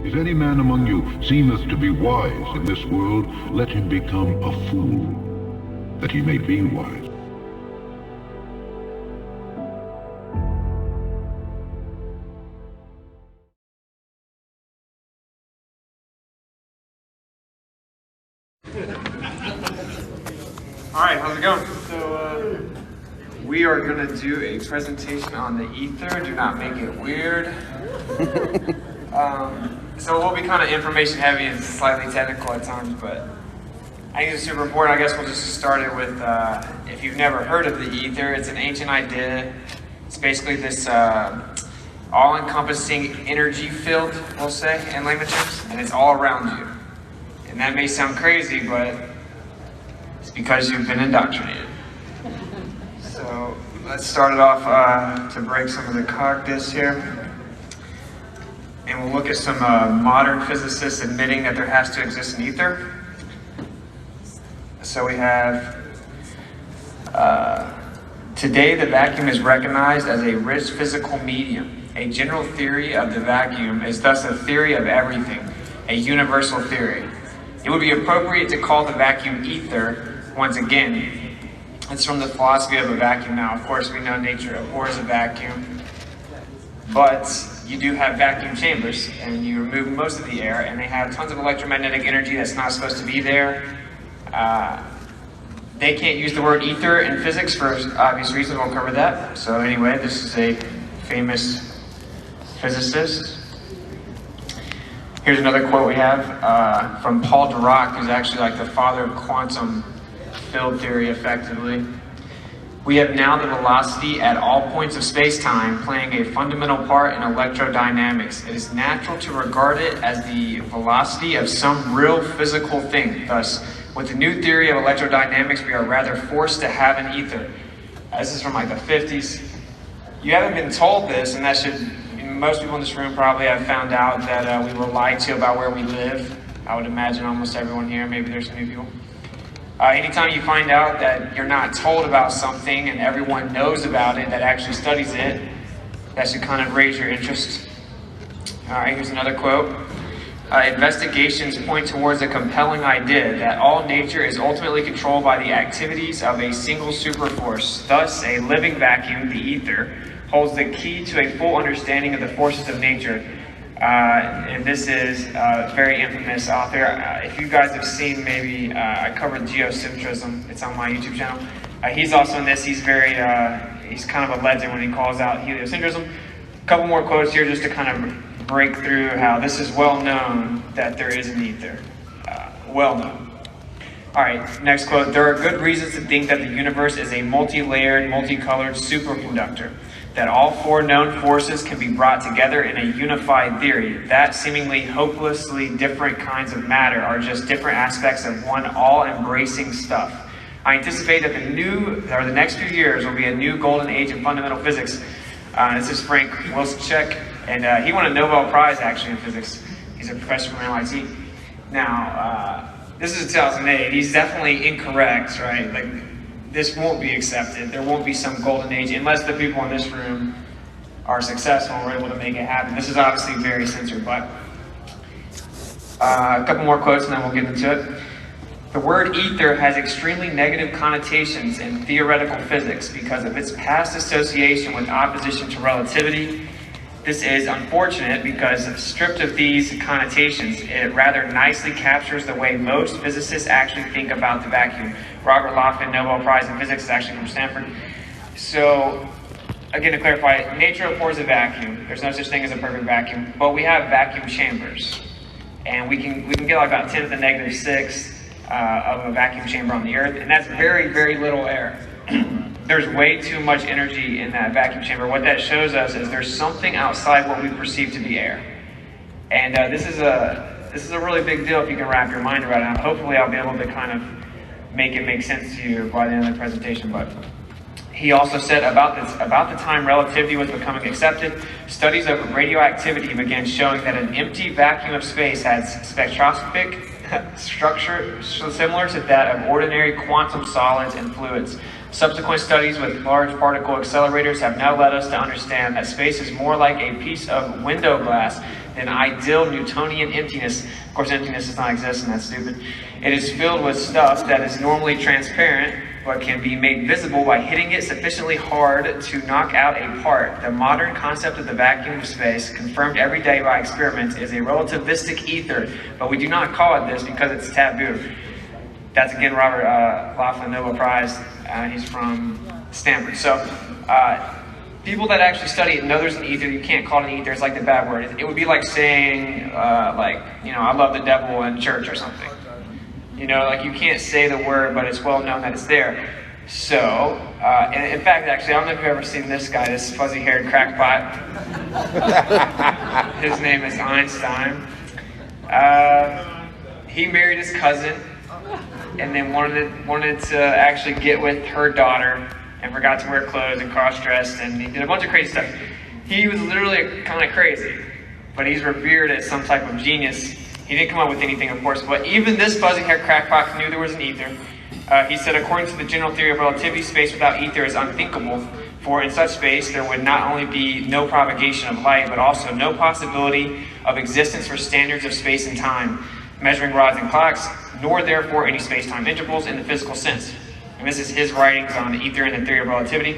If any man among you seemeth to be wise in this world, let him become a fool, that he may be wise. All right, how's it going? So we are going to do a presentation on the ether. Do not make it weird. So we'll be kind of information heavy and slightly technical at times, but I think it's super important. I guess we'll just start it with, if you've never heard of the ether, it's an ancient idea. It's basically this all-encompassing energy field, we'll say, in layman terms, and it's all around you. And that may sound crazy, but it's because you've been indoctrinated. So let's start it off to break some of the cognitus here. And we'll look at some modern physicists admitting that there has to exist an ether. So we have, today the vacuum is recognized as a rich physical medium. A general theory of the vacuum is thus a theory of everything, a universal theory. It would be appropriate to call the vacuum ether once again. It's from the philosophy of a vacuum. Now, of course, we know nature abhors a vacuum, but you do have vacuum chambers, and you remove most of the air, and they have tons of electromagnetic energy that's not supposed to be there. They can't use the word ether in physics for obvious reasons. We'll cover that. So anyway, this is a famous physicist. Here's another quote we have from Paul Dirac, who's actually like the father of quantum field theory, effectively. We have now the velocity at all points of space-time playing a fundamental part in electrodynamics. It is natural to regard it as the velocity of some real physical thing. Thus, with the new theory of electrodynamics, we are rather forced to have an ether. This is from like the 50s. You haven't been told this, and that should, most people in this room probably have found out that we were lied to about where we live. I would imagine almost everyone here, maybe there's some new people. Anytime you find out that you're not told about something and everyone knows about it that actually studies it, that should kind of raise your interest. All right, here's another quote. Investigations point towards a compelling idea that all nature is ultimately controlled by the activities of a single superforce. Thus, a living vacuum, the ether, holds the key to a full understanding of the forces of nature. And this is a very infamous author. If you guys have seen, maybe I covered geocentrism. It's on my YouTube channel. He's also in this. He's he's kind of a legend when he calls out heliocentrism. A couple more quotes here just to kind of break through how this is well known that there is an ether. Well known. All right, next quote. There are good reasons to think that the universe is a multi-layered, multicolored superconductor. That all four known forces can be brought together in a unified theory. That seemingly hopelessly different kinds of matter are just different aspects of one all-embracing stuff. I anticipate that the next few years will be a new golden age in fundamental physics. This is Frank Wilczek, and he won a Nobel Prize actually in physics. He's a professor from MIT. Now, this is 2008. He's definitely incorrect, right? Like, this won't be accepted. There won't be some golden age unless the people in this room are successful and we're able to make it happen. This is obviously very censored, but a couple more quotes and then we'll get into it. The word ether has extremely negative connotations in theoretical physics because of its past association with opposition to relativity. This is unfortunate because stripped of these connotations, it rather nicely captures the way most physicists actually think about the vacuum. Robert Lofton, Nobel Prize in Physics, is actually from Stanford. So, again, to clarify, nature abhors a vacuum. There's no such thing as a perfect vacuum, but we have vacuum chambers. And we can get like about 10 to the negative 6 of a vacuum chamber on the Earth, and that's very, very little air. There's way too much energy in that vacuum chamber. What that shows us is there's something outside what we perceive to be air. And this is a really big deal if you can wrap your mind around it. And hopefully I'll be able to kind of make it make sense to you by the end of the presentation. But he also said about the time relativity was becoming accepted, studies of radioactivity began showing that an empty vacuum of space has spectroscopic structure similar to that of ordinary quantum solids and fluids. Subsequent studies with large particle accelerators have now led us to understand that space is more like a piece of window glass than ideal Newtonian emptiness. Of course, emptiness does not exist, and that's stupid. It is filled with stuff that is normally transparent, but can be made visible by hitting it sufficiently hard to knock out a part. The modern concept of the vacuum of space, confirmed every day by experiments, is a relativistic ether, but we do not call it this because it's taboo. That's again Robert Laughlin, Nobel Prize. He's from Stanford. So people that actually study it know there's an ether. You can't call it an ether. It's like the bad word. It would be like saying, I love the devil in church or something. You you can't say the word, but it's well known that it's there. So, and in fact, actually, I don't know if you've ever seen this guy, this fuzzy-haired crackpot. His name is Einstein. He married his cousin, and then wanted to actually get with her daughter, and forgot to wear clothes and cross-dressed, and he did a bunch of crazy stuff. He was literally kind of crazy, but he's revered as some type of genius. He didn't come up with anything, of course, but even this fuzzy-haired crackpot knew there was an ether. He said, according to the general theory of relativity, space without ether is unthinkable, for in such space there would not only be no propagation of light, but also no possibility of existence for standards of space and time, measuring rods and clocks, nor therefore any space-time intervals in the physical sense. And this is his writings on the ether and the theory of relativity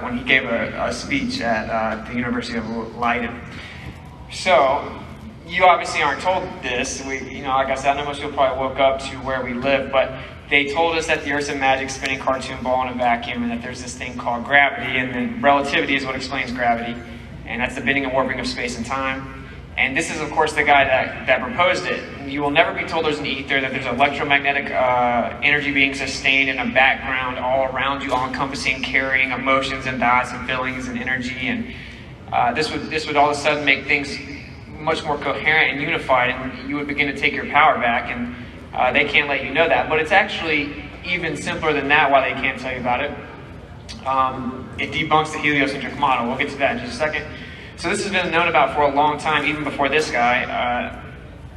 when he gave a speech at the University of Leiden. So, you obviously aren't told this. Like I said, I know most people probably woke up to where we live, but they told us that the Earth's a magic spinning cartoon ball in a vacuum, and that there's this thing called gravity, and then relativity is what explains gravity, and that's the bending and warping of space and time. And this is, of course, the guy that proposed it. You will never be told there's an ether, that there's electromagnetic energy being sustained in a background all around you, all encompassing, carrying emotions and thoughts and feelings and energy. And this would all of a sudden make things much more coherent and unified, and you would begin to take your power back, and they can't let you know that. But it's actually even simpler than that, why they can't tell you about it. It debunks the heliocentric model. We'll get to that in just a second. So this has been known about for a long time, even before this guy.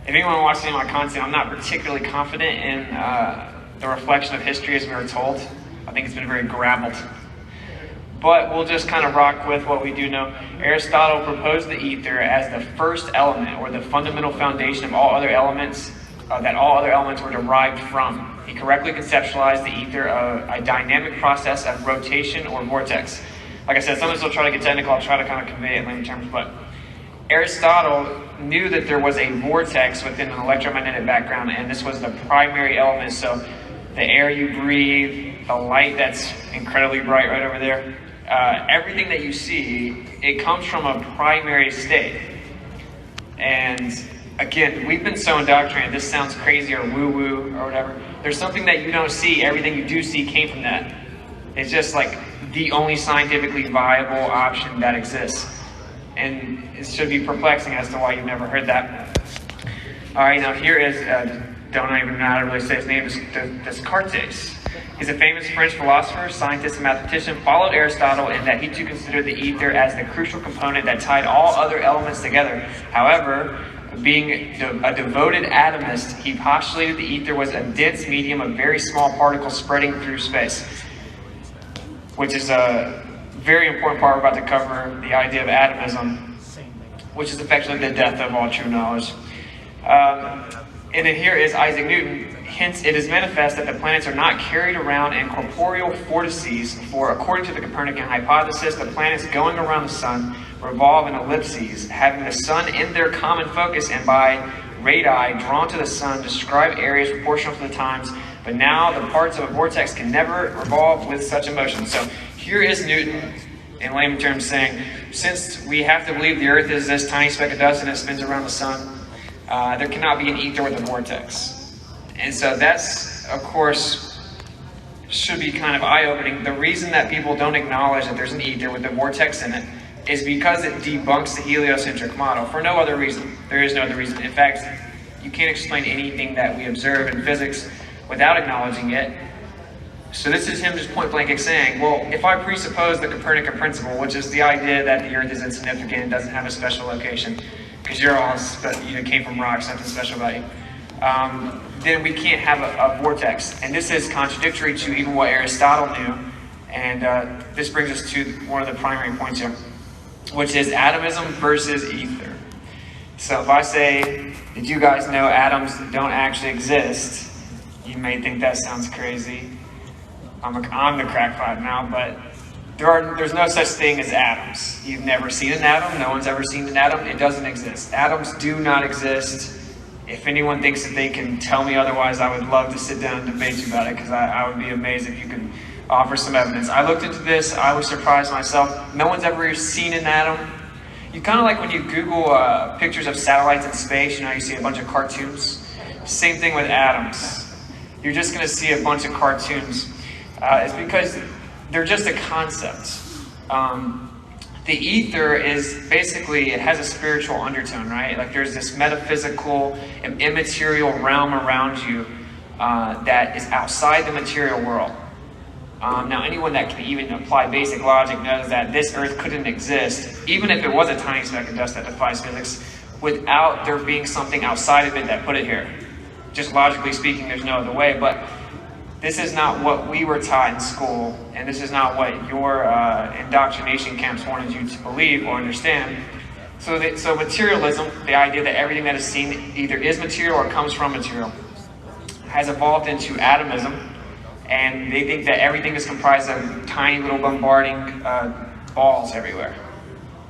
If anyone watches any of my content, I'm not particularly confident in the reflection of history as we were told. I think it's been very garbled. But we'll just kind of rock with what we do know. Aristotle proposed the ether as the first element, or the fundamental foundation of all other elements, that all other elements were derived from. He correctly conceptualized the ether a dynamic process of rotation or vortex. Like I said, sometimes I'll try to get technical, I'll try to kind of convey it in layman terms, but Aristotle knew that there was a vortex within an electromagnetic background, and this was the primary element. So the air you breathe, the light that's incredibly bright right over there, everything that you see, it comes from a primary state. And again, we've been so indoctrinated, this sounds crazy or woo-woo or whatever. There's something that you don't see, everything you do see came from that. It's just like the only scientifically viable option that exists. And it should be perplexing as to why you've never heard that. All right, now here is, don't even know how to really say his name, is Descartes. He's a famous French philosopher, scientist, and mathematician, followed Aristotle in that he too considered the ether as the crucial component that tied all other elements together. However, being a devoted atomist, he postulated the ether was a dense medium of very small particles spreading through space, which is a very important part we're about to cover, the idea of atomism, which is effectively the death of all true knowledge. And then here is Isaac Newton. Hence, it is manifest that the planets are not carried around in corporeal vortices, for according to the Copernican hypothesis, the planets going around the sun revolve in ellipses, having the sun in their common focus, and by radii drawn to the sun describe areas proportional to the times. But now the parts of a vortex can never revolve with such a motion. So here is Newton, in layman terms, saying, since we have to believe the Earth is this tiny speck of dust and it spins around the sun, there cannot be an ether with a vortex. And so that's, of course, should be kind of eye-opening. The reason that people don't acknowledge that there's an ether with a vortex in it is because it debunks the heliocentric model for no other reason. There is no other reason. In fact, you can't explain anything that we observe in physics without acknowledging it. So this is him just point-blank saying, well, if I presuppose the Copernican principle, which is the idea that the Earth is insignificant and doesn't have a special location, because you're all, came from rocks, nothing special about you. then we can't have a vortex. And this is contradictory to even what Aristotle knew. And this brings us to one of the primary points here, which is atomism versus ether. So if I say, did you guys know atoms don't actually exist? You may think that sounds crazy. I'm the crackpot now, but there's no such thing as atoms. You've never seen an atom. No one's ever seen an atom. It doesn't exist. Atoms do not exist. If anyone thinks that they can tell me otherwise, I would love to sit down and debate you about it, because I would be amazed if you could offer some evidence. I looked into this. I was surprised myself. No one's ever seen an atom. You kind of like when you Google pictures of satellites in space, you see a bunch of cartoons. Same thing with atoms. You're just going to see a bunch of cartoons. It's because they're just a concept. The ether is basically, it has a spiritual undertone, right? Like there's this metaphysical and immaterial realm around you that is outside the material world. Now, anyone that can even apply basic logic knows that this earth couldn't exist, even if it was a tiny speck of dust that defies physics, without there being something outside of it that put it here. Just logically speaking, there's no other way, but this is not what we were taught in school, and this is not what your indoctrination camps wanted you to believe or understand. So materialism, the idea that everything that is seen either is material or comes from material, has evolved into atomism. And they think that everything is comprised of tiny little bombarding balls everywhere.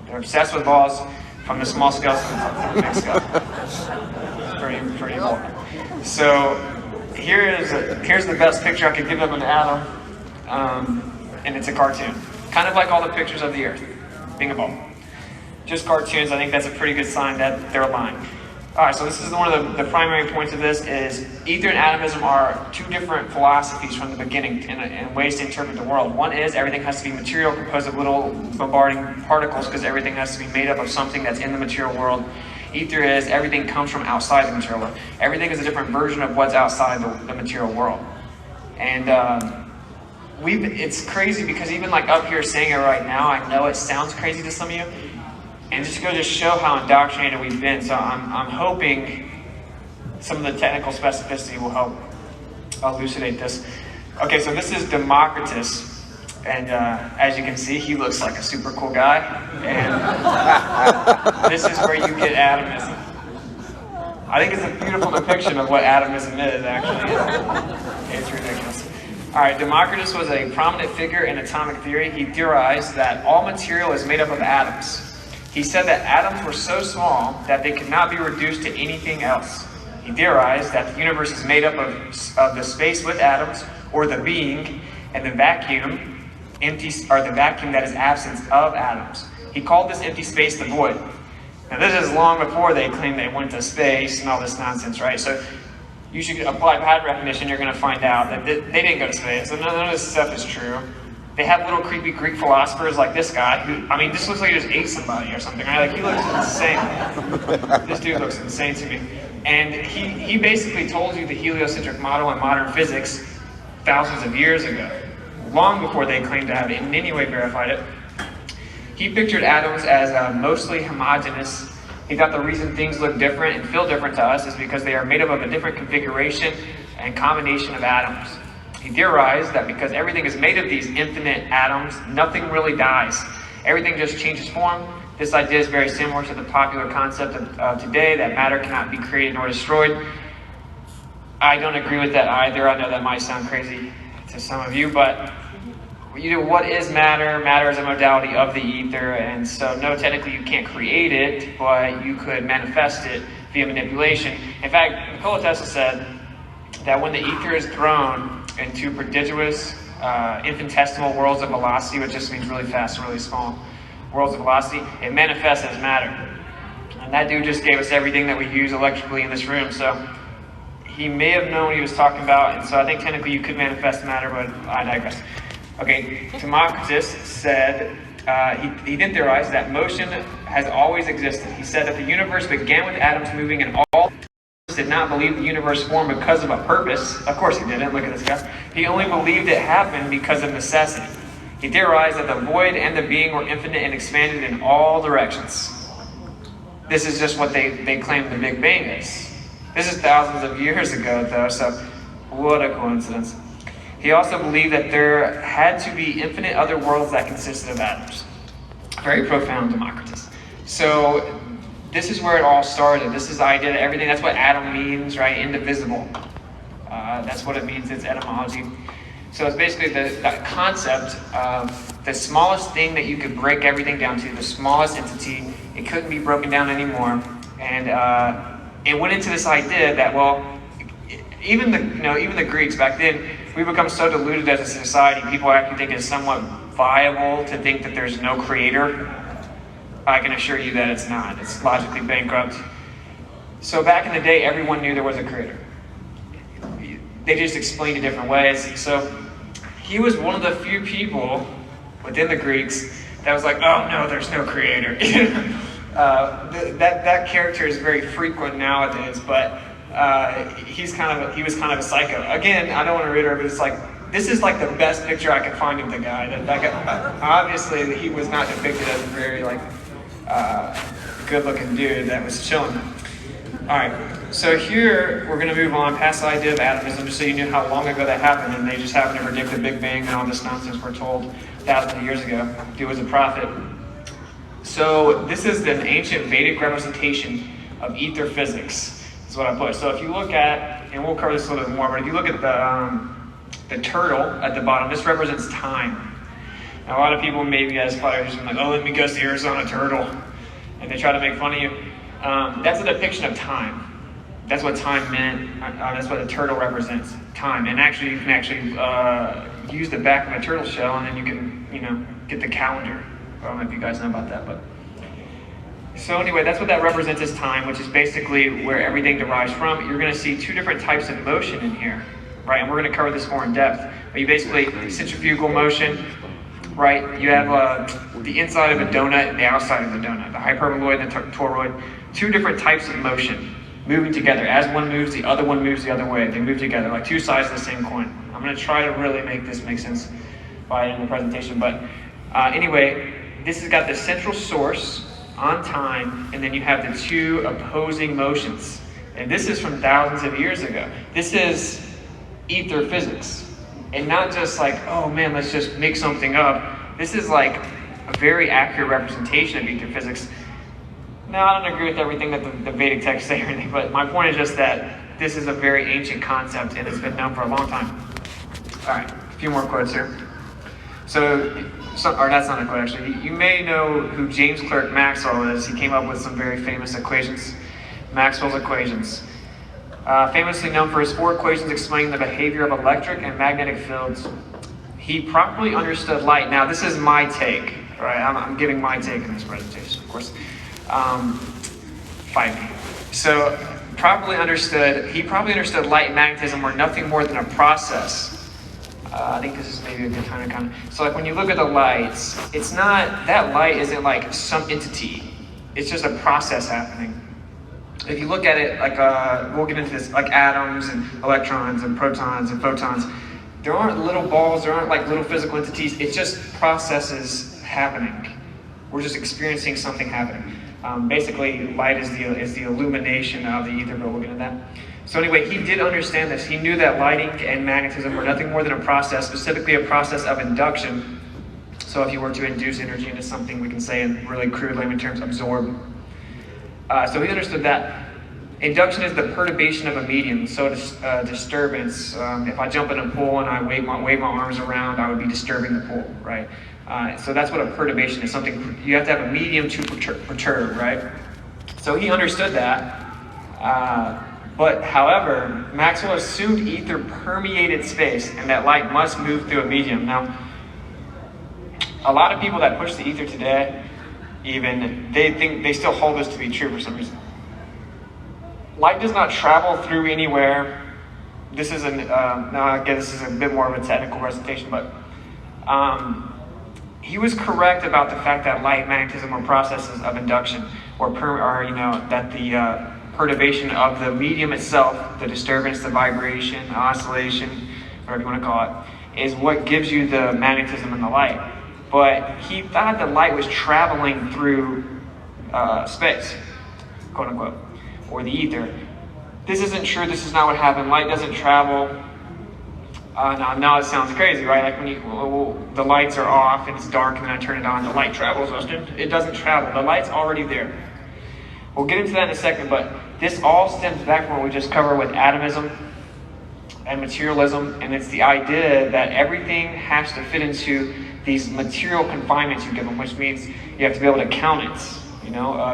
They're obsessed with balls, from the small scale to the big scale. It's pretty cool. So here's the best picture I could give of an atom, and it's a cartoon. Kind of like all the pictures of the Earth being a ball. Just cartoons. I think that's a pretty good sign that they're aligned. All right, so this is one of the primary points of this is ether and atomism are two different philosophies from the beginning and ways to interpret the world. One is everything has to be material, composed of little bombarding particles, because everything has to be made up of something that's in the material world. Ether is everything comes from outside the material world. Everything is a different version of what's outside the material world. And it's crazy because even like up here saying it right now, I know it sounds crazy to some of you. And just to show how indoctrinated we've been. So I'm hoping some of the technical specificity will help elucidate this. Okay, so this is Democritus. And as you can see, he looks like a super cool guy. And this is where you get atomism. I think it's a beautiful depiction of what atomism is, actually. It's ridiculous. All right, Democritus was a prominent figure in atomic theory. He theorized that all material is made up of atoms. He said that atoms were so small that they could not be reduced to anything else. He theorized that the universe is made up of the space with atoms, or the being, and the vacuum, the vacuum that is absence of atoms. He called this empty space the void. Now this is long before they claimed they went to space and all this nonsense, right? So you should apply pattern recognition, you're going to find out that they didn't go to space. So none of this stuff is true. They have little creepy Greek philosophers like this guy, who, this looks like he just ate somebody or something, right? Like, he looks insane. This dude looks insane to me. And he basically told you the heliocentric model in modern physics thousands of years ago, long before they claimed to have in any way verified it. He pictured atoms as mostly homogeneous. He thought the reason things look different and feel different to us is because they are made up of a different configuration and combination of atoms. He theorized that because everything is made of these infinite atoms, nothing really dies. Everything just changes form. This idea is very similar to the popular concept of today that matter cannot be created nor destroyed. I don't agree with that either. I know that might sound crazy to some of you, but what is matter? Matter is a modality of the ether, and so no, technically you can't create it, but you could manifest it via manipulation. In fact, Nikola Tesla said that when the ether is thrown into prodigious, infinitesimal worlds of velocity, which just means really fast and really small worlds of velocity, it manifests as matter. And that dude just gave us everything that we use electrically in this room, so he may have known what he was talking about, and so I think technically you could manifest matter, but I digress. Okay, Democritus said, he did theorize that motion has always existed. He said that the universe began with atoms moving, and all did not believe the universe formed because of a purpose. Of course he didn't, look at this guy. He only believed it happened because of necessity. He theorized that the void and the being were infinite and expanded in all directions. This is just what they claim the Big Bang is. This is thousands of years ago, though, so what a coincidence. He also believed that there had to be infinite other worlds that consisted of atoms. Very profound, Democritus. So this is where it all started. This is the idea that everything, that's what atom means, right? Indivisible. That's what it means, its etymology. So it's basically that concept of the smallest thing that you could break everything down to, the smallest entity. It couldn't be broken down anymore. And it went into this idea that, well, even the Greeks back then, we become so deluded as a society, people actually think it's somewhat viable to think that there's no creator. I can assure you that it's not. It's logically bankrupt. So back in the day, everyone knew there was a creator. They just explained it different ways. So he was one of the few people within the Greeks that was like, oh no, there's no creator. That character is very frequent nowadays, but he was kind of a psycho. Again, I don't want to reiterate, but it's like, this is like the best picture I could find of the guy. That guy, obviously, he was not depicted as a very good-looking dude that was chilling. All right, so here we're going to move on past the idea of atomism, just so you knew how long ago that happened, and they just happened to predict the Big Bang and all this nonsense we're told thousands of years ago. Dude was a prophet. So this is an ancient Vedic representation of ether physics. Is what I put. So if you look at, and we'll cover this a little bit more, but if you look at the turtle at the bottom, this represents time. Now, a lot of people maybe as followers are like, oh, let me guess the Arizona turtle, and they try to make fun of you. That's a depiction of time. That's what time meant. That's what the turtle represents, time. And actually, you can actually use the back of a turtle shell, and then you can, get the calendar. I don't know if you guys know about that, but. So anyway, that's what that represents as time, which is basically where everything derives from. You're going to see two different types of motion in here, right? And we're going to cover this more in depth. But you basically, centrifugal motion, right? You have the inside of a donut and the outside of the donut, the hyperboloid and the toroid. Two different types of motion moving together. As one moves, the other one moves the other way. They move together like two sides of the same coin. I'm going to try to really make this make sense by the end of the presentation. But anyway, this has got the central source on time, and then you have the two opposing motions. And this is from thousands of years ago. This is ether physics. And not just like, oh man, let's just make something up. This is like a very accurate representation of ether physics. Now, I don't agree with everything that the Vedic texts say or anything, but my point is just that this is a very ancient concept and it's been known for a long time. All right, a few more quotes here. Or that's not a quote actually. You may know who James Clerk Maxwell is. He came up with some very famous equations, Maxwell's equations. Famously known for his 4 equations explaining the behavior of electric and magnetic fields. He properly understood light. Now this is my take, right? I'm giving my take in this presentation, of course. Fight me. So he probably understood light and magnetism were nothing more than a process. I think this is maybe a good time to kind of. So like when you look at the lights, it's not, that light isn't like some entity. It's just a process happening. If you look at it like, we'll get into this, like atoms and electrons and protons and photons, there aren't little balls, there aren't like little physical entities, it's just processes happening. We're just experiencing something happening. Basically, light is the illumination of the ether, but we'll get into that. So anyway, he did understand this. He knew that lighting and magnetism were nothing more than a process, specifically a process of induction. So if you were to induce energy into something, we can say in really crude layman terms, absorb. So he understood that. Induction is the perturbation of a medium, so disturbance. If I jump in a pool and I wave my arms around, I would be disturbing the pool, right? So that's what a perturbation is. Something you have to have a medium to perturb, right? So he understood that. But however, Maxwell assumed ether permeated space and that light must move through a medium. Now, a lot of people that push the ether today, they still hold this to be true for some reason. Light does not travel through anywhere. This is this is a bit more of a technical presentation, but he was correct about the fact that light and magnetism are processes of induction, that the perturbation of the medium itself, the disturbance, the vibration, the oscillation, whatever you want to call it, is what gives you the magnetism and the light. But he thought the light was traveling through space, quote unquote, or the ether. this isn't true, this is not what happened, light doesn't travel. Now it sounds crazy, right? Like when the lights are off and it's dark and then I turn it on, the light travels, Austin. It doesn't travel, the light's already there. We'll get into that in a second, but this all stems back from what we just covered with atomism and materialism, and it's the idea that everything has to fit into these material confinements you give them, which means you have to be able to count it.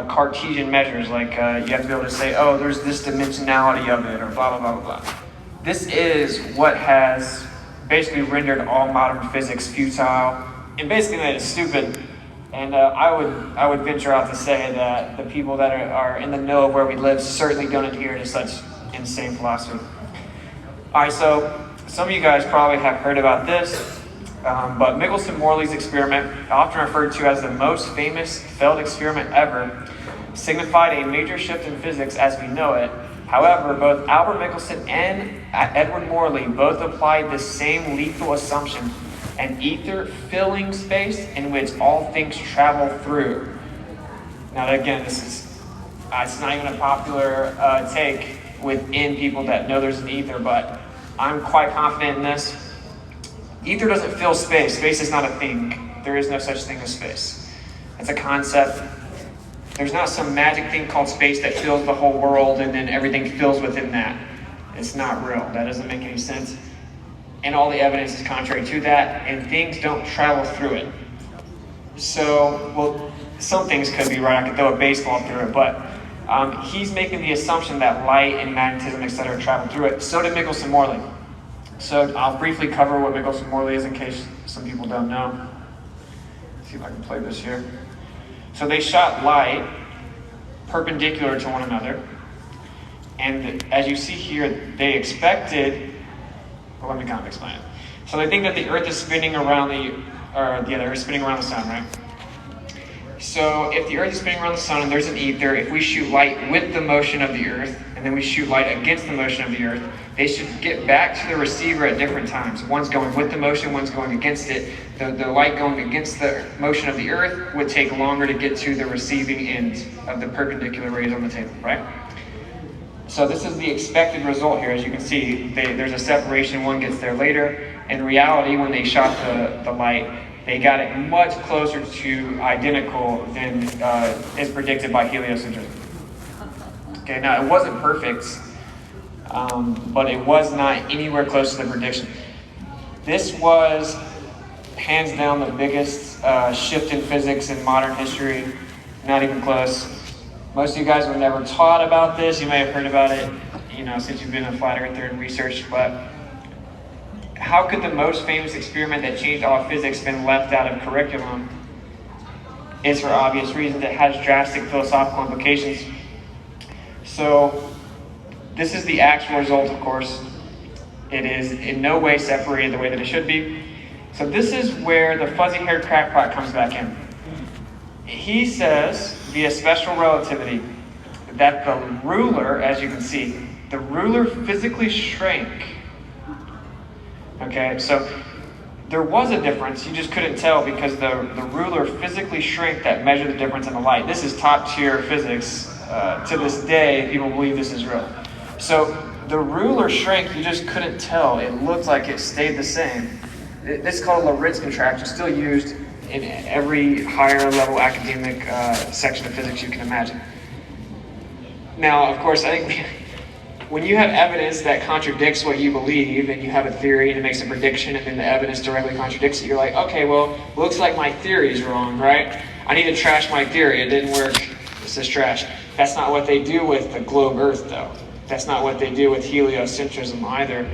Cartesian measures, like you have to be able to say, oh, there's this dimensionality of it, or blah, blah, blah, blah, blah. This is what has basically rendered all modern physics futile, and basically made it stupid. And I would venture out to say that the people that are in the know of where we live certainly don't adhere to such insane philosophy. All right, so some of you guys probably have heard about this. But Michelson-Morley's experiment, often referred to as the most famous failed experiment ever, signified a major shift in physics as we know it. However, both Albert Michelson and Edward Morley both applied the same lethal assumption: an ether filling space in which all things travel through. Now again, it's not even a popular take within people that know there's an ether, but I'm quite confident in this. Ether doesn't fill space. Space is not a thing. There is no such thing as space. It's a concept. There's not some magic thing called space that fills the whole world and then everything fills within that. It's not real. That doesn't make any sense. And all the evidence is contrary to that, and things don't travel through it. So, well, some things could be right. I could throw a baseball through it, but he's making the assumption that light and magnetism, etc., travel through it. So did Michelson-Morley. So I'll briefly cover what Michelson-Morley is in case some people don't know. Let's see if I can play this here. So they shot light perpendicular to one another. And as you see here, they expected, well, let me kind of explain it. So they think that the Earth is spinning around the Earth is spinning around the sun, right? So if the Earth is spinning around the sun and there's an ether, if we shoot light with the motion of the Earth, and then we shoot light against the motion of the Earth, they should get back to the receiver at different times. One's going with the motion, one's going against it. The light going against the motion of the Earth would take longer to get to the receiving end of the perpendicular rays on the table, right? So this is the expected result here. As you can see, there's a separation, one gets there later. In reality, when they shot the light, they got it much closer to identical than is predicted by heliocentrism. Okay, now it wasn't perfect, but it was not anywhere close to the prediction. This was hands down the biggest shift in physics in modern history. Not even close. Most of you guys were never taught about this. You may have heard about it, since you've been a flat earther and research, but how could the most famous experiment that changed all of physics been left out of curriculum? It's for obvious reasons. It has drastic philosophical implications. So this is the actual result, of course. It is in no way separated the way that it should be. So this is where the fuzzy-haired crackpot comes back in. He says, via special relativity, that the ruler, as you can see, the ruler physically shrank. Okay, so there was a difference, you just couldn't tell because the ruler physically shrank that measured the difference in the light. This is top tier physics. To this day, people believe this is real. So the ruler shrank, you just couldn't tell. It looked like it stayed the same. This is called a Lorentz contraction, still used in every higher level academic section of physics you can imagine. Now, of course, I think when you have evidence that contradicts what you believe, and you have a theory and it makes a prediction and then the evidence directly contradicts it, you're like, okay, well, looks like my theory is wrong, right? I need to trash my theory. It didn't work. This is trash. That's not what they do with the globe Earth, though. That's not what they do with heliocentrism either.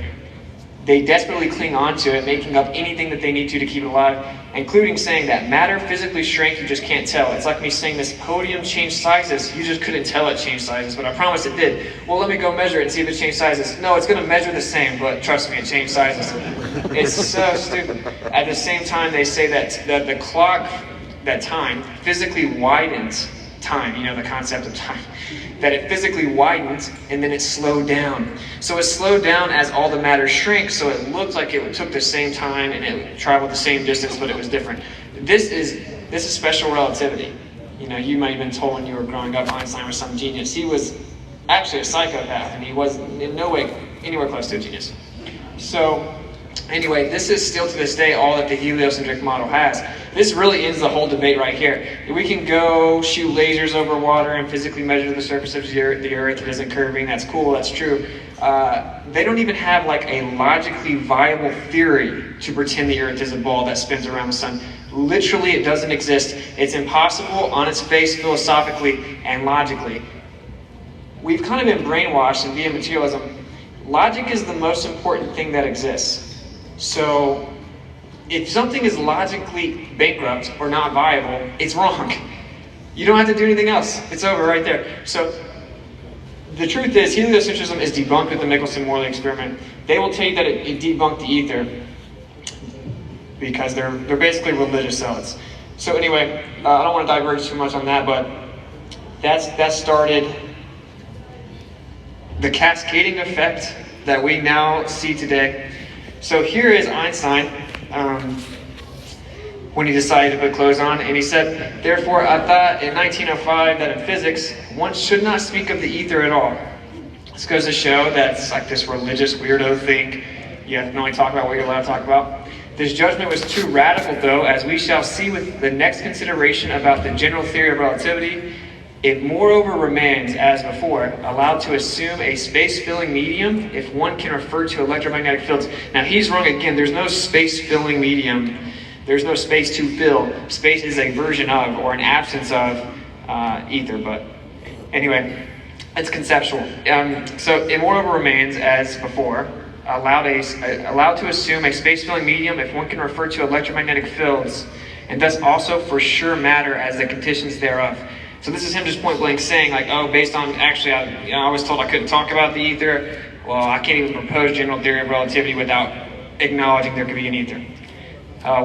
They desperately cling on to it, making up anything that they need to keep it alive, including saying that matter physically shrank, you just can't tell. It's like me saying this podium changed sizes, you just couldn't tell it changed sizes, but I promise it did. Well, let me go measure it and see if it changed sizes. No, it's going to measure the same, but trust me, it changed sizes. It's so stupid. At the same time, they say that the clock, that time, physically widens time, the concept of time, that it physically widened and then it slowed down. So it slowed down as all the matter shrank, so it looked like it took the same time and it traveled the same distance, but it was different. This is special relativity. You might have been told when you were growing up Einstein was some genius. He was actually a psychopath, and he was in no way anywhere close to a genius. So anyway, this is still to this day all that the heliocentric model has. This really ends the whole debate right here. We can go shoot lasers over water and physically measure the surface of the Earth. It isn't curving. That's cool. That's true. They don't even have like a logically viable theory to pretend the Earth is a ball that spins around the sun. Literally, it doesn't exist. It's impossible on its face philosophically and logically. We've kind of been brainwashed, and via materialism, logic is the most important thing that exists. So if something is logically bankrupt or not viable, it's wrong. You don't have to do anything else. It's over right there. So the truth is, heliocentrism is debunked with the Michelson-Morley experiment. They will tell you that it debunked the ether because they're basically religious zealots. So anyway, I don't want to diverge too much on that, but that started the cascading effect that we now see today. So here is Einstein when he decided to put clothes on, and he said, therefore I thought in 1905 that in physics one should not speak of the ether at all. This goes to show that it's like this religious weirdo thing. You can only talk about what you're allowed to talk about. This judgment was too radical, though, as we shall see with the next consideration about the general theory of relativity. It moreover remains, as before, allowed to assume a space-filling medium if one can refer to electromagnetic fields. Now he's wrong again. There's no space-filling medium. There's no space to fill. Space is a version of, or an absence of, ether. But anyway, it's conceptual. So it moreover remains, as before, allowed to assume a space-filling medium if one can refer to electromagnetic fields, and thus also for sure matter as the conditions thereof. So this is him just point blank saying, like, oh, based on, actually, I was told I couldn't talk about the ether. Well, I can't even propose general theory of relativity without acknowledging there could be an ether.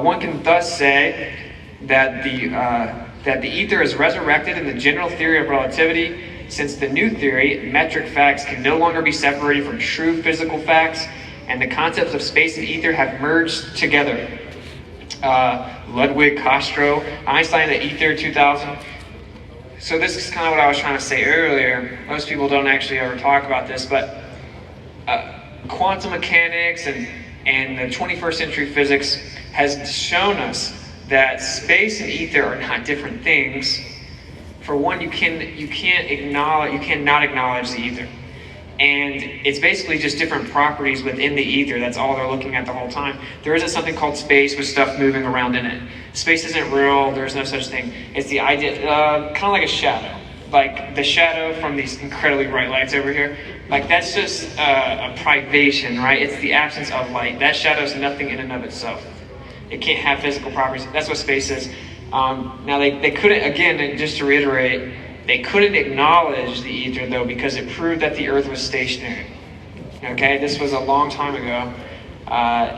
One can thus say that the ether is resurrected in the general theory of relativity, since the new theory, metric facts, can no longer be separated from true physical facts, and the concepts of space and ether have merged together. Ludwig, Castro, Einstein, the ether 2000. So this is kind of what I was trying to say earlier. Most people don't actually ever talk about this, but quantum mechanics and the 21st century physics has shown us that space and ether are not different things. For one, you cannot acknowledge the ether. And it's basically just different properties within the ether. That's all they're looking at the whole time. There isn't something called space with stuff moving around in it. Space isn't real. There's no such thing. It's the idea, kind of like a shadow. Like the shadow from these incredibly bright lights over here. Like that's just a privation, right? It's the absence of light. That shadow is nothing in and of itself. It can't have physical properties. That's what space is. Now they couldn't, again, just to reiterate, they couldn't acknowledge the ether though because it proved that the Earth was stationary. Okay, this was a long time ago.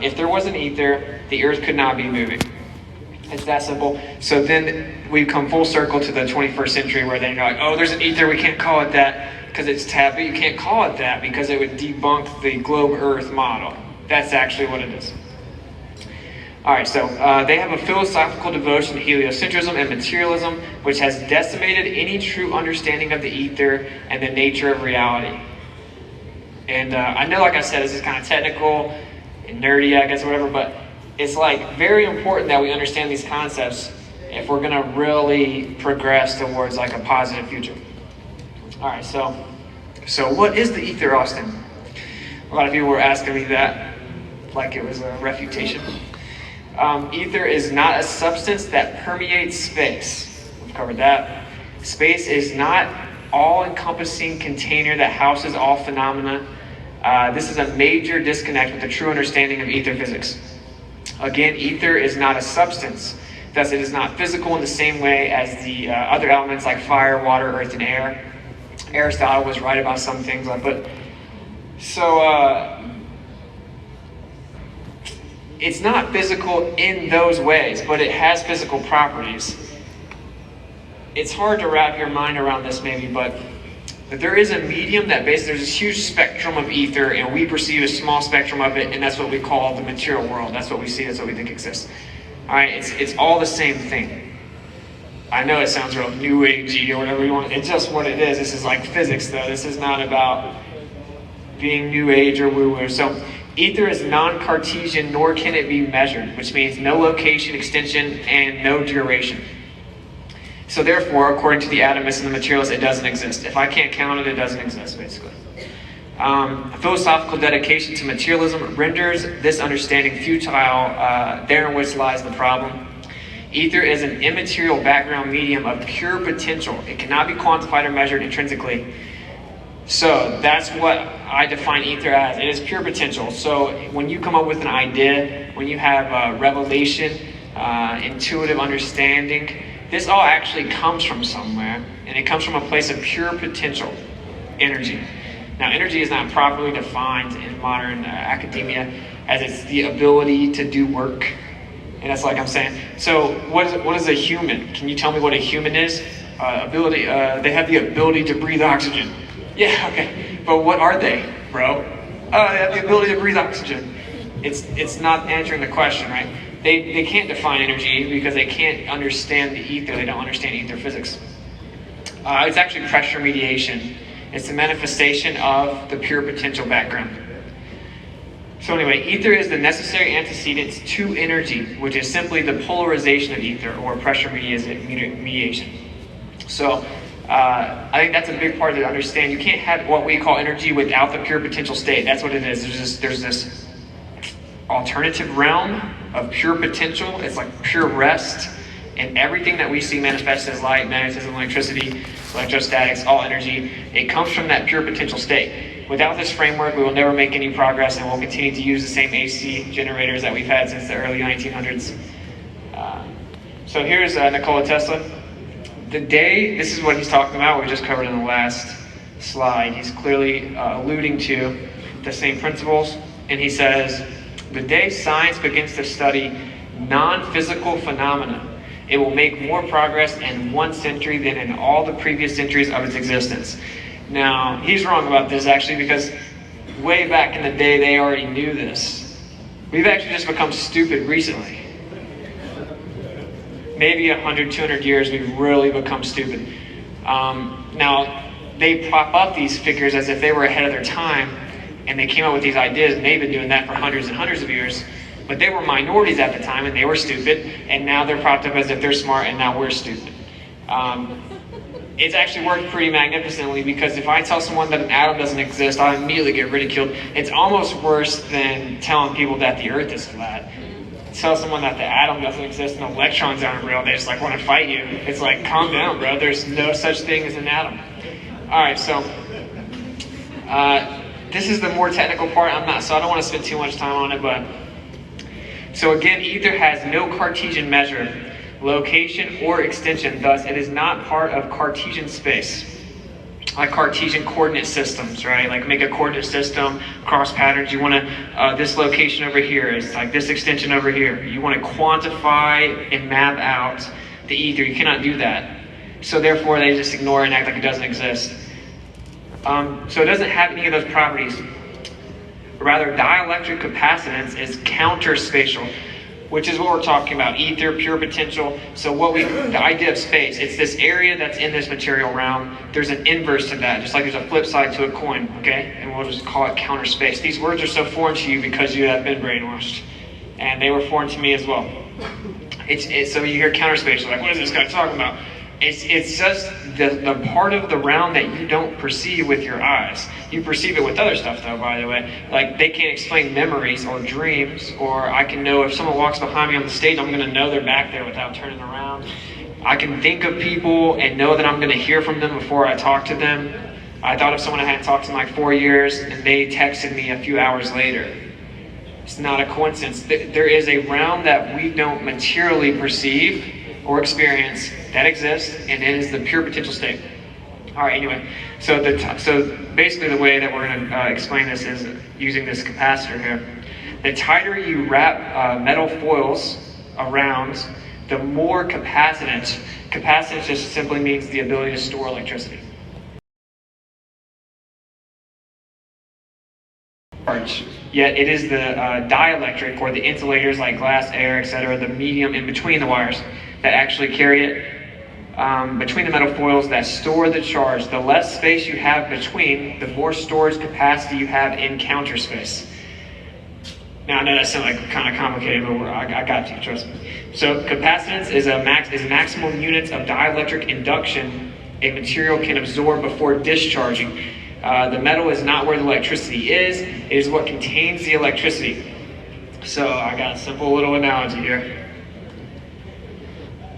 If there was an ether, the Earth could not be moving. It's that simple. So then we come full circle to the 21st century where they're like, oh, there's an ether, we can't call it that because it's taboo. You can't call it that because it would debunk the globe Earth model. That's actually what it is. All right, so they have a philosophical devotion to heliocentrism and materialism, which has decimated any true understanding of the ether and the nature of reality. And I know, like I said, this is kind of technical and nerdy, I guess, or whatever, but it's like very important that we understand these concepts if we're going to really progress towards like a positive future. All right, so what is the ether, Austin? A lot of people were asking me that like it was a refutation. Ether is not a substance that permeates space. We've covered that. Space is not all-encompassing container that houses all phenomena. This is a major disconnect with the true understanding of ether physics. Again, ether is not a substance. Thus, it is not physical in the same way as the other elements like fire, water, earth, and air. Aristotle was right about some things, but so it's not physical in those ways, but it has physical properties. It's hard to wrap your mind around this maybe, but there is a medium that there's this huge spectrum of ether, and we perceive a small spectrum of it, and that's what we call the material world. That's what we see, that's what we think exists. All right, it's all the same thing. I know it sounds real new agey or whatever you want. It's just what it is. This is like physics, though. This is not about being new age or woo-woo. So ether is non-Cartesian, nor can it be measured, which means no location, extension, and no duration. So therefore, according to the atomists and the materialists, it doesn't exist. If I can't count it, it doesn't exist, basically. Philosophical dedication to materialism renders this understanding futile, therein which lies the problem. Ether is an immaterial background medium of pure potential. It cannot be quantified or measured intrinsically. So that's what I define ether as. It is pure potential. So when you come up with an idea, when you have revelation, intuitive understanding, this all actually comes from somewhere, and it comes from a place of pure potential, energy. Now, energy is not properly defined in modern academia as it's the ability to do work. And that's like I'm saying. So what is a human? Can you tell me what a human is? They have the ability to breathe oxygen. Yeah, okay. But what are they, bro? They have the ability to breathe oxygen. It's not answering the question, right? They can't define energy because they can't understand the ether. They don't understand ether physics. It's actually pressure mediation. It's the manifestation of the pure potential background. So anyway, ether is the necessary antecedent to energy, which is simply the polarization of ether, or pressure mediation. So I think that's a big part to understand. You can't have what we call energy without the pure potential state. That's what it is. There's this alternative realm of pure potential. It's like pure rest. And everything that we see manifested as light, magnetism, electricity, electrostatics, all energy, it comes from that pure potential state. Without this framework, we will never make any progress, and we'll continue to use the same AC generators that we've had since the early 1900s. So here's Nikola Tesla. This is what he's talking about, we just covered in the last slide. He's clearly alluding to the same principles, and he says, the day science begins to study non-physical phenomena, it will make more progress in 1 century than in all the previous centuries of its existence. Now, he's wrong about this actually, because way back in the day, they already knew this. We've actually just become stupid recently. Maybe 100, 200 years, we've really become stupid. Now, they prop up these figures as if they were ahead of their time, and they came up with these ideas, and they've been doing that for hundreds and hundreds of years. But they were minorities at the time, and they were stupid, and now they're propped up as if they're smart, and now we're stupid. It's actually worked pretty magnificently, because if I tell someone that an atom doesn't exist, I immediately get ridiculed. It's almost worse than telling people that the earth is flat. Tell someone that the atom doesn't exist and electrons aren't real, they just like want to fight you. It's like, calm down, bro. There's no such thing as an atom. All right, so this is the more technical part. So I don't want to spend too much time on it, but so again, ether has no Cartesian measure, location, or extension. Thus, it is not part of Cartesian space, like Cartesian coordinate systems, right? Like make a coordinate system, cross patterns. You want to, this location over here is like this extension over here. You want to quantify and map out the ether. You cannot do that. So therefore, they just ignore it and act like it doesn't exist. So it doesn't have any of those properties. Rather, dielectric capacitance is counterspatial, which is what we're talking about, ether, pure potential. So the idea of space, it's this area that's in this material realm. There's an inverse to that, just like there's a flip side to a coin, okay? And we'll just call it counter space. These words are so foreign to you because you have been brainwashed. And they were foreign to me as well. So you hear counter space, like, what is this guy talking about? It's just the part of the realm that you don't perceive with your eyes. You perceive it with other stuff, though, by the way. Like, they can't explain memories or dreams, or I can know if someone walks behind me on the stage, I'm going to know they're back there without turning around. I can think of people and know that I'm going to hear from them before I talk to them. I thought of someone I hadn't talked to in like 4 years, and they texted me a few hours later. It's not a coincidence. There is a realm that we don't materially perceive or experience that exists, and it is the pure potential state. All right, anyway, so basically the way that we're going to explain this is using this capacitor here. The tighter you wrap metal foils around, the more capacitance. Capacitance just simply means the ability to store electricity. Yet it is the dielectric, or the insulators like glass, air, etc., the medium in between the wires that actually carry it. between the metal foils that store the charge. The less space you have between, the more storage capacity you have in counter space. Now, I know that sounds like kind of complicated, but I got you, trust me. So capacitance is maximum units of dielectric induction a material can absorb before discharging. The metal is not where the electricity is, it is what contains the electricity. So I got a simple little analogy here.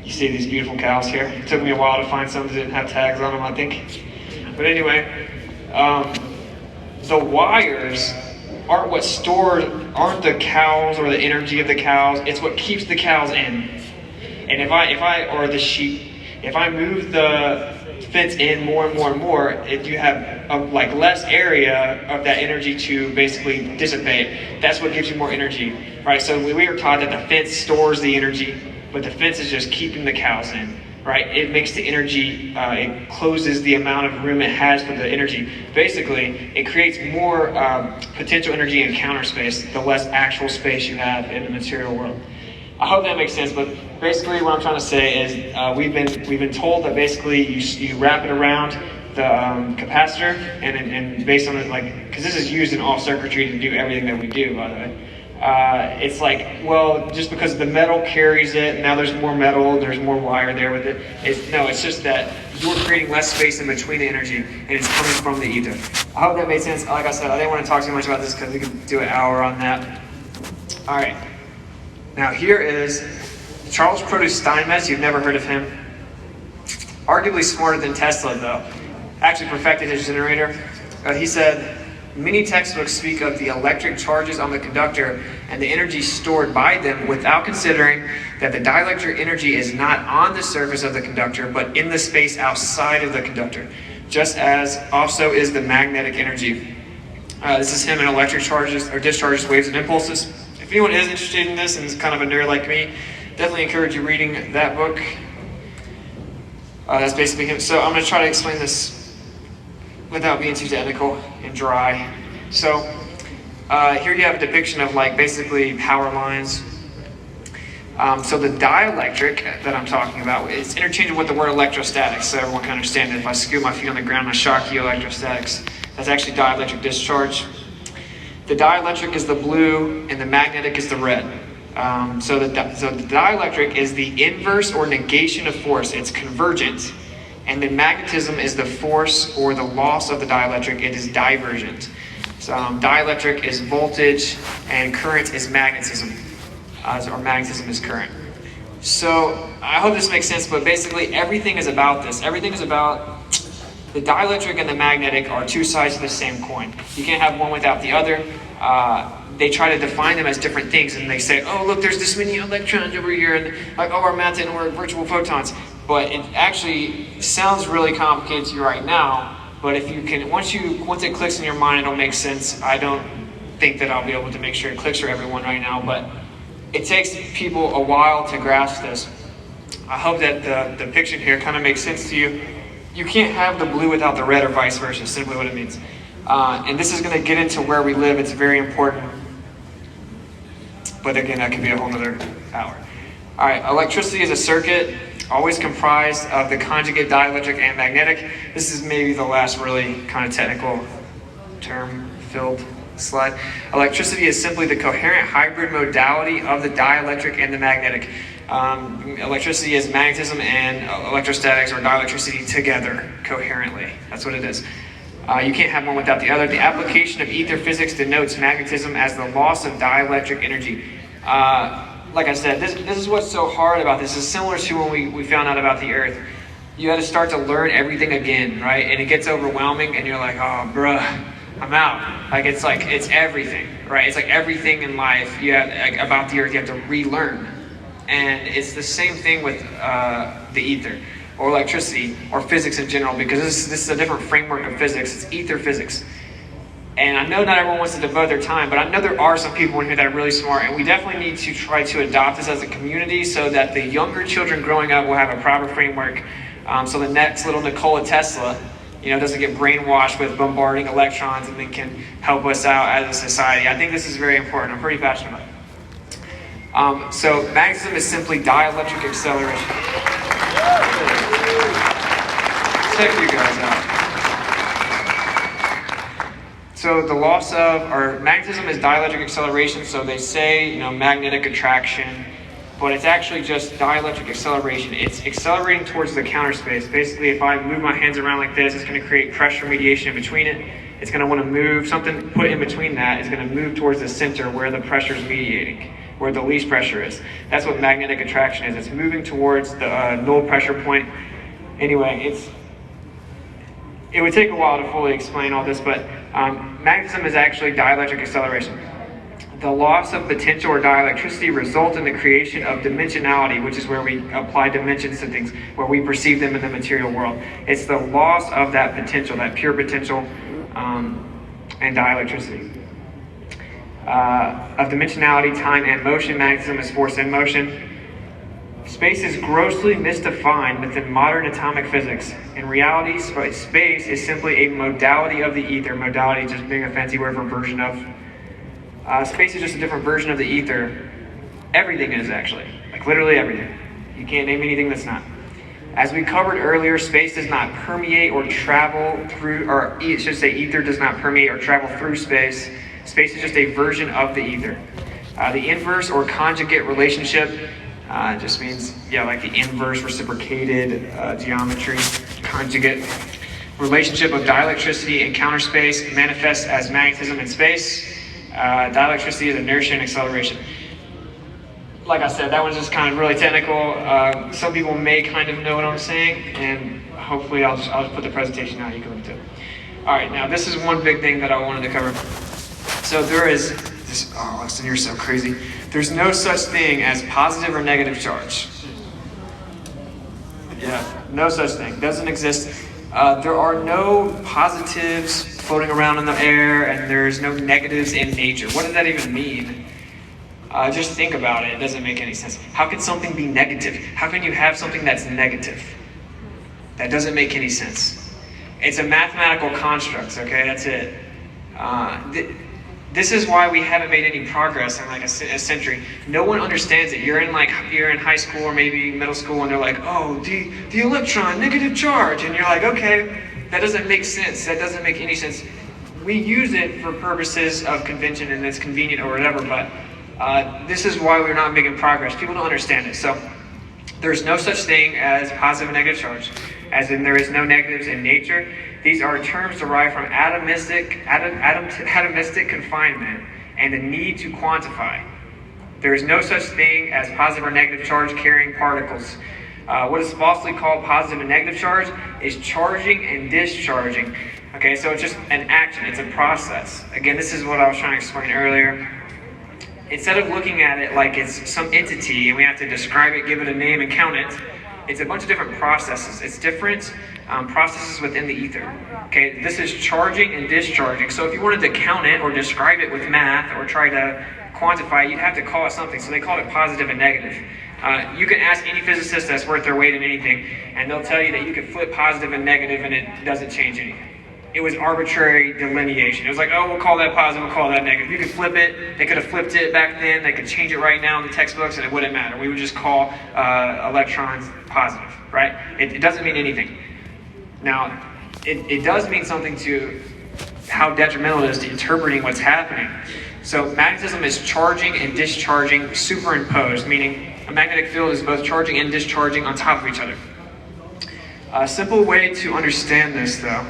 You see these beautiful cows here? It took me a while to find some that didn't have tags on them, I think. But anyway, the wires aren't the cows or the energy of the cows. It's what keeps the cows in. And if I the sheep, if I move the fence in more and more and more, if you have like less area of that energy to basically dissipate, that's what gives you more energy, right? So we are taught that the fence stores the energy, but the fence is just keeping the cows in, right? It makes the energy, it closes the amount of room it has for the energy. Basically, it creates more potential energy in counter space, the less actual space you have in the material world. I hope that makes sense, but basically what I'm trying to say is we've been told that basically you wrap it around the capacitor, and based on it, like, because this is used in all circuitry to do everything that we do, by the way. It's like, well, just because the metal carries it, now there's more metal, there's more wire there with it. It's just that you're creating less space in between the energy, and it's coming from the ether. I hope that made sense. Like I said, I didn't want to talk too much about this because we could do an hour on that. All right. Now here is Charles Produce Steinmetz. You've never heard of him. Arguably smarter than Tesla, though. Actually perfected his generator. He said, many textbooks speak of the electric charges on the conductor and the energy stored by them without considering that the dielectric energy is not on the surface of the conductor, but in the space outside of the conductor, just as also is the magnetic energy. This is him in electric charges or discharges, waves, and impulses. If anyone is interested in this and is kind of a nerd like me, definitely encourage you reading that book. That's basically him. So I'm going to try to explain this without being too technical and dry. So here you have a depiction of like basically power lines. So the dielectric that I'm talking about is interchangeable with the word electrostatics, so everyone can understand it. If I scoot my feet on the ground, I shock you, electrostatics. That's actually dielectric discharge. The dielectric is the blue and the magnetic is the red. So the dielectric is the inverse or negation of force. It's convergent. And then magnetism is the force or the loss of the dielectric. It is divergent. So dielectric is voltage and current is magnetism. Or magnetism is current. So I hope this makes sense, but basically everything is about this. Everything is about the dielectric and the magnetic are two sides of the same coin. You can't have one without the other. They try to define them as different things, and they say, oh, look, there's this many electrons over here, and like, oh, we're matter and we're virtual photons. But it actually sounds really complicated to you right now, but if you can, once it clicks in your mind, it'll make sense. I don't think that I'll be able to make sure it clicks for everyone right now, but it takes people a while to grasp this. I hope that the depiction here kind of makes sense to you. You can't have the blue without the red or vice versa, simply what it means. And this is going to get into where we live. It's very important. But again, that could be a whole nother hour. All right, electricity is a circuit always comprised of the conjugate dielectric and magnetic. This is maybe the last really kind of technical term-filled slide. Electricity is simply the coherent hybrid modality of the dielectric and the magnetic. Electricity is magnetism and electrostatics or dielectricity together coherently. That's what it is. You can't have one without the other. The application of ether physics denotes magnetism as the loss of dielectric energy. Like I said, this is what's so hard about this. It's similar to when we found out about the Earth. You had to start to learn everything again, right? And it gets overwhelming, and you're like, oh, bruh, I'm out. Like it's everything, right? It's like everything in life about the Earth you have to relearn. And it's the same thing with the ether, or electricity, or physics in general, because this is a different framework of physics. It's ether physics. And I know not everyone wants to devote their time, but I know there are some people in here that are really smart, and we definitely need to try to adopt this as a community so that the younger children growing up will have a proper framework. So the next little Nikola Tesla, doesn't get brainwashed with bombarding electrons and then can help us out as a society. I think this is very important. I'm pretty passionate about it. So magnetism is simply dielectric acceleration. check you guys out. So the loss of, or magnetism is dielectric acceleration, so they say, magnetic attraction, but it's actually just dielectric acceleration. It's accelerating towards the counter space. Basically, if I move my hands around like this, it's going to create pressure mediation in between it. It's going to want to move, something put in between that is going to move towards the center where the pressure is mediating, where the least pressure is. That's what magnetic attraction is. It's moving towards the null pressure point. Anyway, it would take a while to fully explain all this, but magnetism is actually dielectric acceleration. The loss of potential or dielectricity results in the creation of dimensionality, which is where we apply dimensions to things, where we perceive them in the material world. It's the loss of that potential, that pure potential, and dielectricity. Of dimensionality, time, and motion, magnetism is force and motion. Space is grossly misdefined within modern atomic physics. In reality, space is simply a modality of the ether. Modality just being a fancy word for version of. Space is just a different version of the ether. Everything is actually, like literally everything. You can't name anything that's not. As we covered earlier, space does not permeate or travel through, or I should say ether does not permeate or travel through space. Space is just a version of the ether. The inverse or conjugate relationship just means, like the inverse reciprocated geometry, conjugate relationship of dielectricity and counter space manifests as magnetism in space. Dielectricity is inertia and acceleration. Like I said, that one's just kind of really technical. Some people may kind of know what I'm saying, and hopefully I'll just put the presentation out. You can look at it. All right, now this is one big thing that I wanted to cover. So there is this. Oh, Austin, you're so crazy. There's no such thing as positive or negative charge. Yeah, no such thing. Doesn't exist. There are no positives floating around in the air, and there's no negatives in nature. What does that even mean? Just think about it. It doesn't make any sense. How can something be negative? How can you have something that's negative? That doesn't make any sense. It's a mathematical construct, okay? That's it. This is why we haven't made any progress in like a century. No one understands it. You're in high school or maybe middle school, and they're like, oh, the electron, negative charge. And you're like, okay, that doesn't make sense. That doesn't make any sense. We use it for purposes of convention and it's convenient or whatever, but this is why we're not making progress. People don't understand it. So there's no such thing as positive and negative charge, as in there is no negatives in nature. These are terms derived from atomistic confinement and the need to quantify. There is no such thing as positive or negative charge carrying particles. What is falsely called positive and negative charge is charging and discharging. Okay, so it's just an action, it's a process. Again, this is what I was trying to explain earlier. Instead of looking at it like it's some entity and we have to describe it, give it a name, and count it, it's a bunch of different processes. It's different processes within the ether. Okay, this is charging and discharging. So if you wanted to count it or describe it with math or try to quantify it, you'd have to call it something. So they call it positive and negative. You can ask any physicist that's worth their weight in anything, and they'll tell you that you can flip positive and negative and it doesn't change anything. It was arbitrary delineation. It was like, oh, we'll call that positive, we'll call that negative. You could flip it. They could have flipped it back then. They could change it right now in the textbooks, and it wouldn't matter. We would just call electrons positive, right? It doesn't mean anything. Now, it does mean something to how detrimental it is to interpreting what's happening. So magnetism is charging and discharging superimposed, meaning a magnetic field is both charging and discharging on top of each other. A simple way to understand this, though,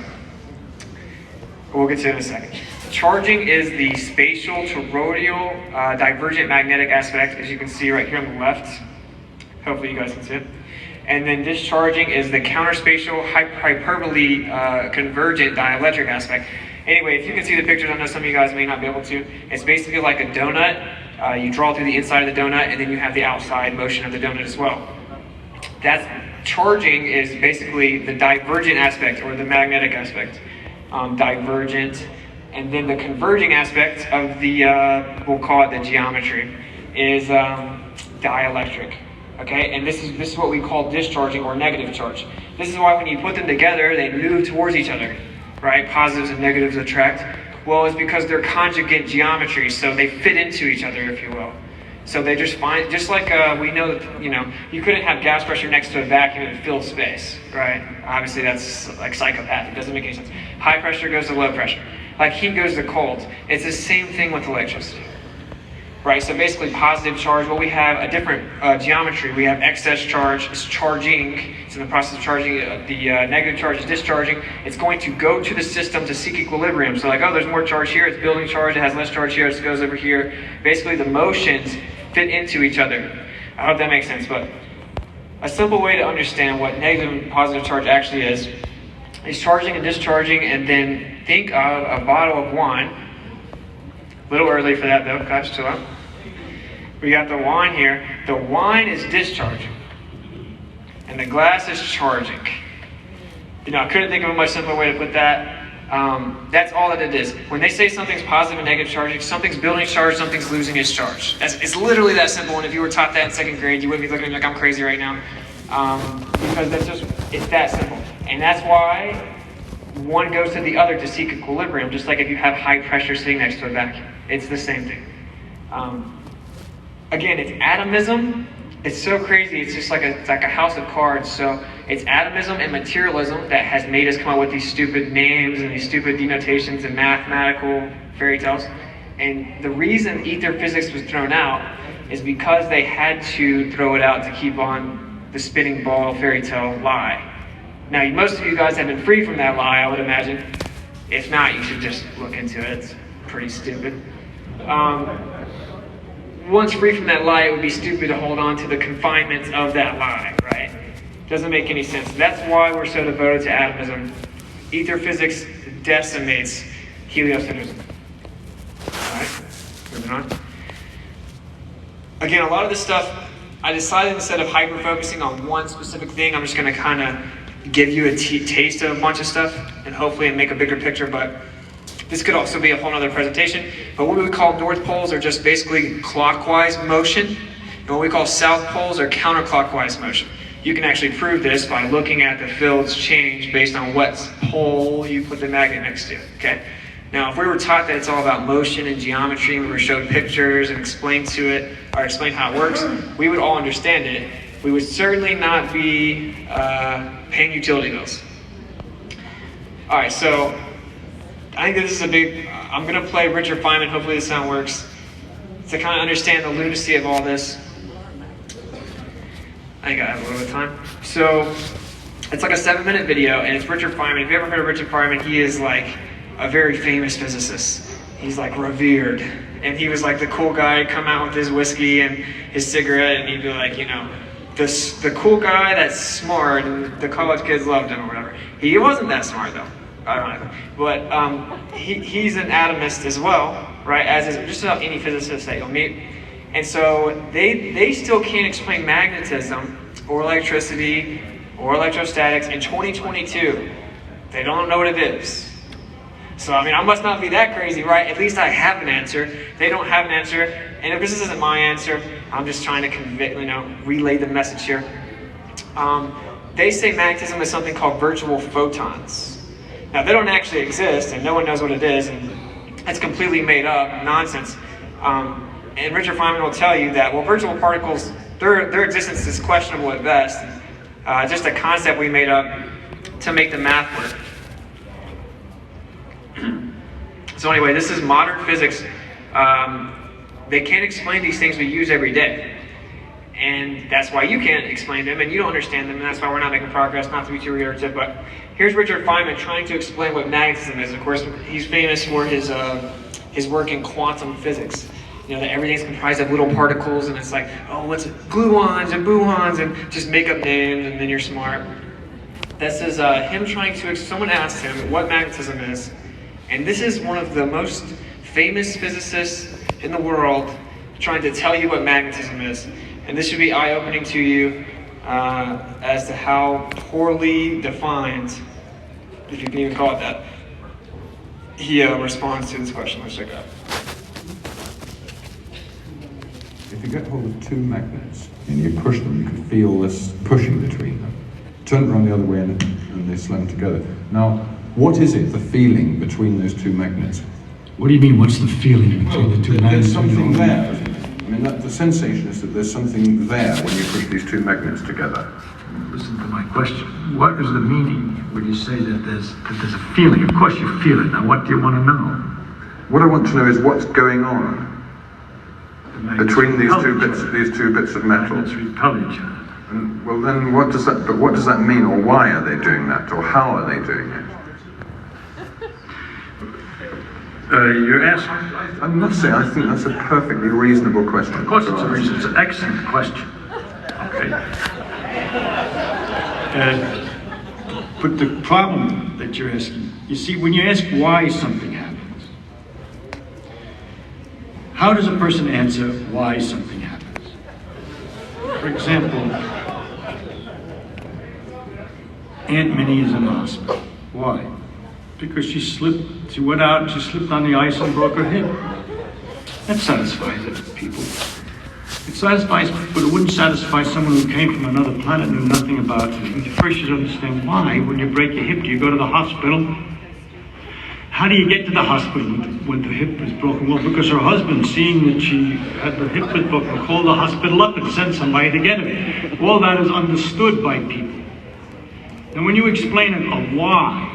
we'll get to it in a second. Charging is the spatial toroidal divergent magnetic aspect, as you can see right here on the left. Hopefully you guys can see it. And then discharging is the counterspatial hyperbole convergent dielectric aspect. Anyway, if you can see the pictures, I know some of you guys may not be able to. It's basically like a donut. You draw through the inside of the donut, and then you have the outside motion of the donut as well. That's charging is basically the divergent aspect or the magnetic aspect. Divergent, and then the converging aspect of the, we'll call it the geometry, is dielectric. Okay, and this is what we call discharging or negative charge. This is why when you put them together, they move towards each other, right? Positives and negatives attract. Well, it's because they're conjugate geometry, so they fit into each other, if you will. So they just find, just like we know that, you couldn't have gas pressure next to a vacuum and fill space, right? Obviously that's like psychopathic, it doesn't make any sense. High pressure goes to low pressure. Like heat goes to cold. It's the same thing with electricity, right? So basically positive charge, well we have a different geometry. We have excess charge, it's charging, it's in the process of charging, the negative charge is discharging. It's going to go to the system to seek equilibrium. So like, oh, there's more charge here, it's building charge, it has less charge here, it goes over here. Basically the motions fit into each other. I hope that makes sense, but a simple way to understand what negative and positive charge actually is charging and discharging, and then think of a bottle of wine. A little early for that though, guys, chill out. We got the wine here. The wine is discharging, and the glass is charging. I couldn't think of a much simpler way to put that. That's all that it is. When they say something's positive and negative charging, something's building charge, something's losing its charge. It's literally that simple, and if you were taught that in second grade, you wouldn't be looking at me like I'm crazy right now. Because it's that simple. And that's why one goes to the other to seek equilibrium, just like if you have high pressure sitting next to a vacuum. It's the same thing. Again, it's atomism. It's so crazy. It's just like a house of cards. So it's atomism and materialism that has made us come up with these stupid names and these stupid denotations and mathematical fairy tales. And the reason ether physics was thrown out is because they had to throw it out to keep on the spinning ball fairy tale lie. Now, most of you guys have been free from that lie, I would imagine. If not, you should just look into it. It's pretty stupid. Once free from that lie, it would be stupid to hold on to the confinements of that lie, right? Doesn't make any sense. That's why we're so devoted to atomism. Ether physics decimates heliocentrism. Alright, moving on. Again, a lot of this stuff, I decided instead of hyper-focusing on one specific thing, I'm just going to kind of give you a taste of a bunch of stuff and hopefully make a bigger picture, but this could also be a whole other presentation. But what we would call north poles are just basically clockwise motion, and what we call south poles are counterclockwise motion. You can actually prove this by looking at the fields change based on what pole you put the magnet next to, okay? Now, if we were taught that it's all about motion and geometry, and we were showed pictures and explained how it works, we would all understand it. We would certainly not be paying utility bills. All right, so I think this is I'm gonna play Richard Feynman, hopefully the sound works, to kind of understand the lunacy of all this. I think I have a little bit of time. So, it's like a 7-minute video, and it's Richard Feynman. If you ever heard of Richard Feynman, he is like a very famous physicist. He's like revered. And he was like the cool guy, come out with his whiskey and his cigarette, and he'd be like, the cool guy that's smart, and the college kids loved him or whatever. He wasn't that smart though, ironically. But he's an atomist as well, right? As is just about any physicist that you'll meet. And so they still can't explain magnetism or electricity or electrostatics in 2022. They don't know what it is. So I must not be that crazy, right? At least I have an answer. They don't have an answer. And if this isn't my answer, I'm just trying to relay the message here. They say magnetism is something called virtual photons. Now, they don't actually exist, and no one knows what it is, and it's completely made up nonsense. And Richard Feynman will tell you that, virtual particles, their existence is questionable at best. Just a concept we made up to make the math work. So anyway, this is modern physics. They can't explain these things we use every day. And that's why you can't explain them, and you don't understand them, and that's why we're not making progress, not to be too reiterative. But here's Richard Feynman trying to explain what magnetism is. Of course, he's famous for his work in quantum physics. That everything's comprised of little particles, and it's like, what's it? Gluons and buons, and just make up names, and then you're smart. This is him trying to, someone asked him what magnetism is, and this is one of the most famous physicists in the world trying to tell you what magnetism is. And this should be eye-opening to you as to how poorly defined, if you can even call it that, he responds to this question. Let's check it out. If you get hold of two magnets and you push them, you can feel this pushing between them. Turn it around the other way and they slam together. Now, what is it, the feeling between those two magnets? What do you mean, what's the feeling between the two magnets? There's something there. mean, the sensation is that there's something there when you push these two magnets together. Listen to my question. What is the meaning when you say that there's a feeling? Of course you feel it. Now what do you want to know? What I want to know is what's going on between these two bits of metal. Magnets repel each other. And, well, then what does that mean, or why are they doing that, or how are they doing it? You're asking. I must say, I think that's a perfectly reasonable question. Of course, it's an excellent question. Okay. But the problem that you're asking, you see, when you ask why something happens, how does a person answer why something happens? For example, Aunt Minnie is in the hospital. Why? Because she went out, she slipped on the ice and broke her hip. That satisfies people. It satisfies, but it wouldn't satisfy someone who came from another planet and knew nothing about it. First you understand why, when you break your hip, do you go to the hospital? How do you get to the hospital when the hip is broken? Well, because her husband, seeing that she had the hip was broken, called the hospital up and sent somebody to get her. All that is understood by people. And when you explain a why,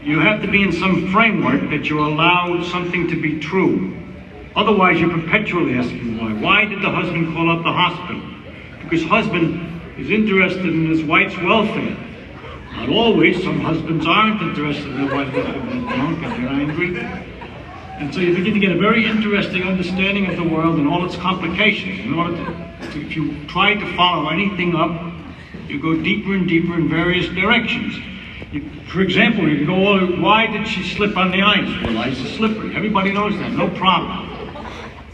you have to be in some framework that you allow something to be true. Otherwise, you're perpetually asking why. Why did the husband call up the hospital? Because husband is interested in his wife's welfare. Not always. Some husbands aren't interested in their wife's welfare. They're drunk and they're angry. And so you begin to get a very interesting understanding of the world and all its complications. In order to, if you try to follow anything up, you go deeper and deeper in various directions. For example, you can go, why did she slip on the ice? Well, ice is slippery. Everybody knows that, no problem.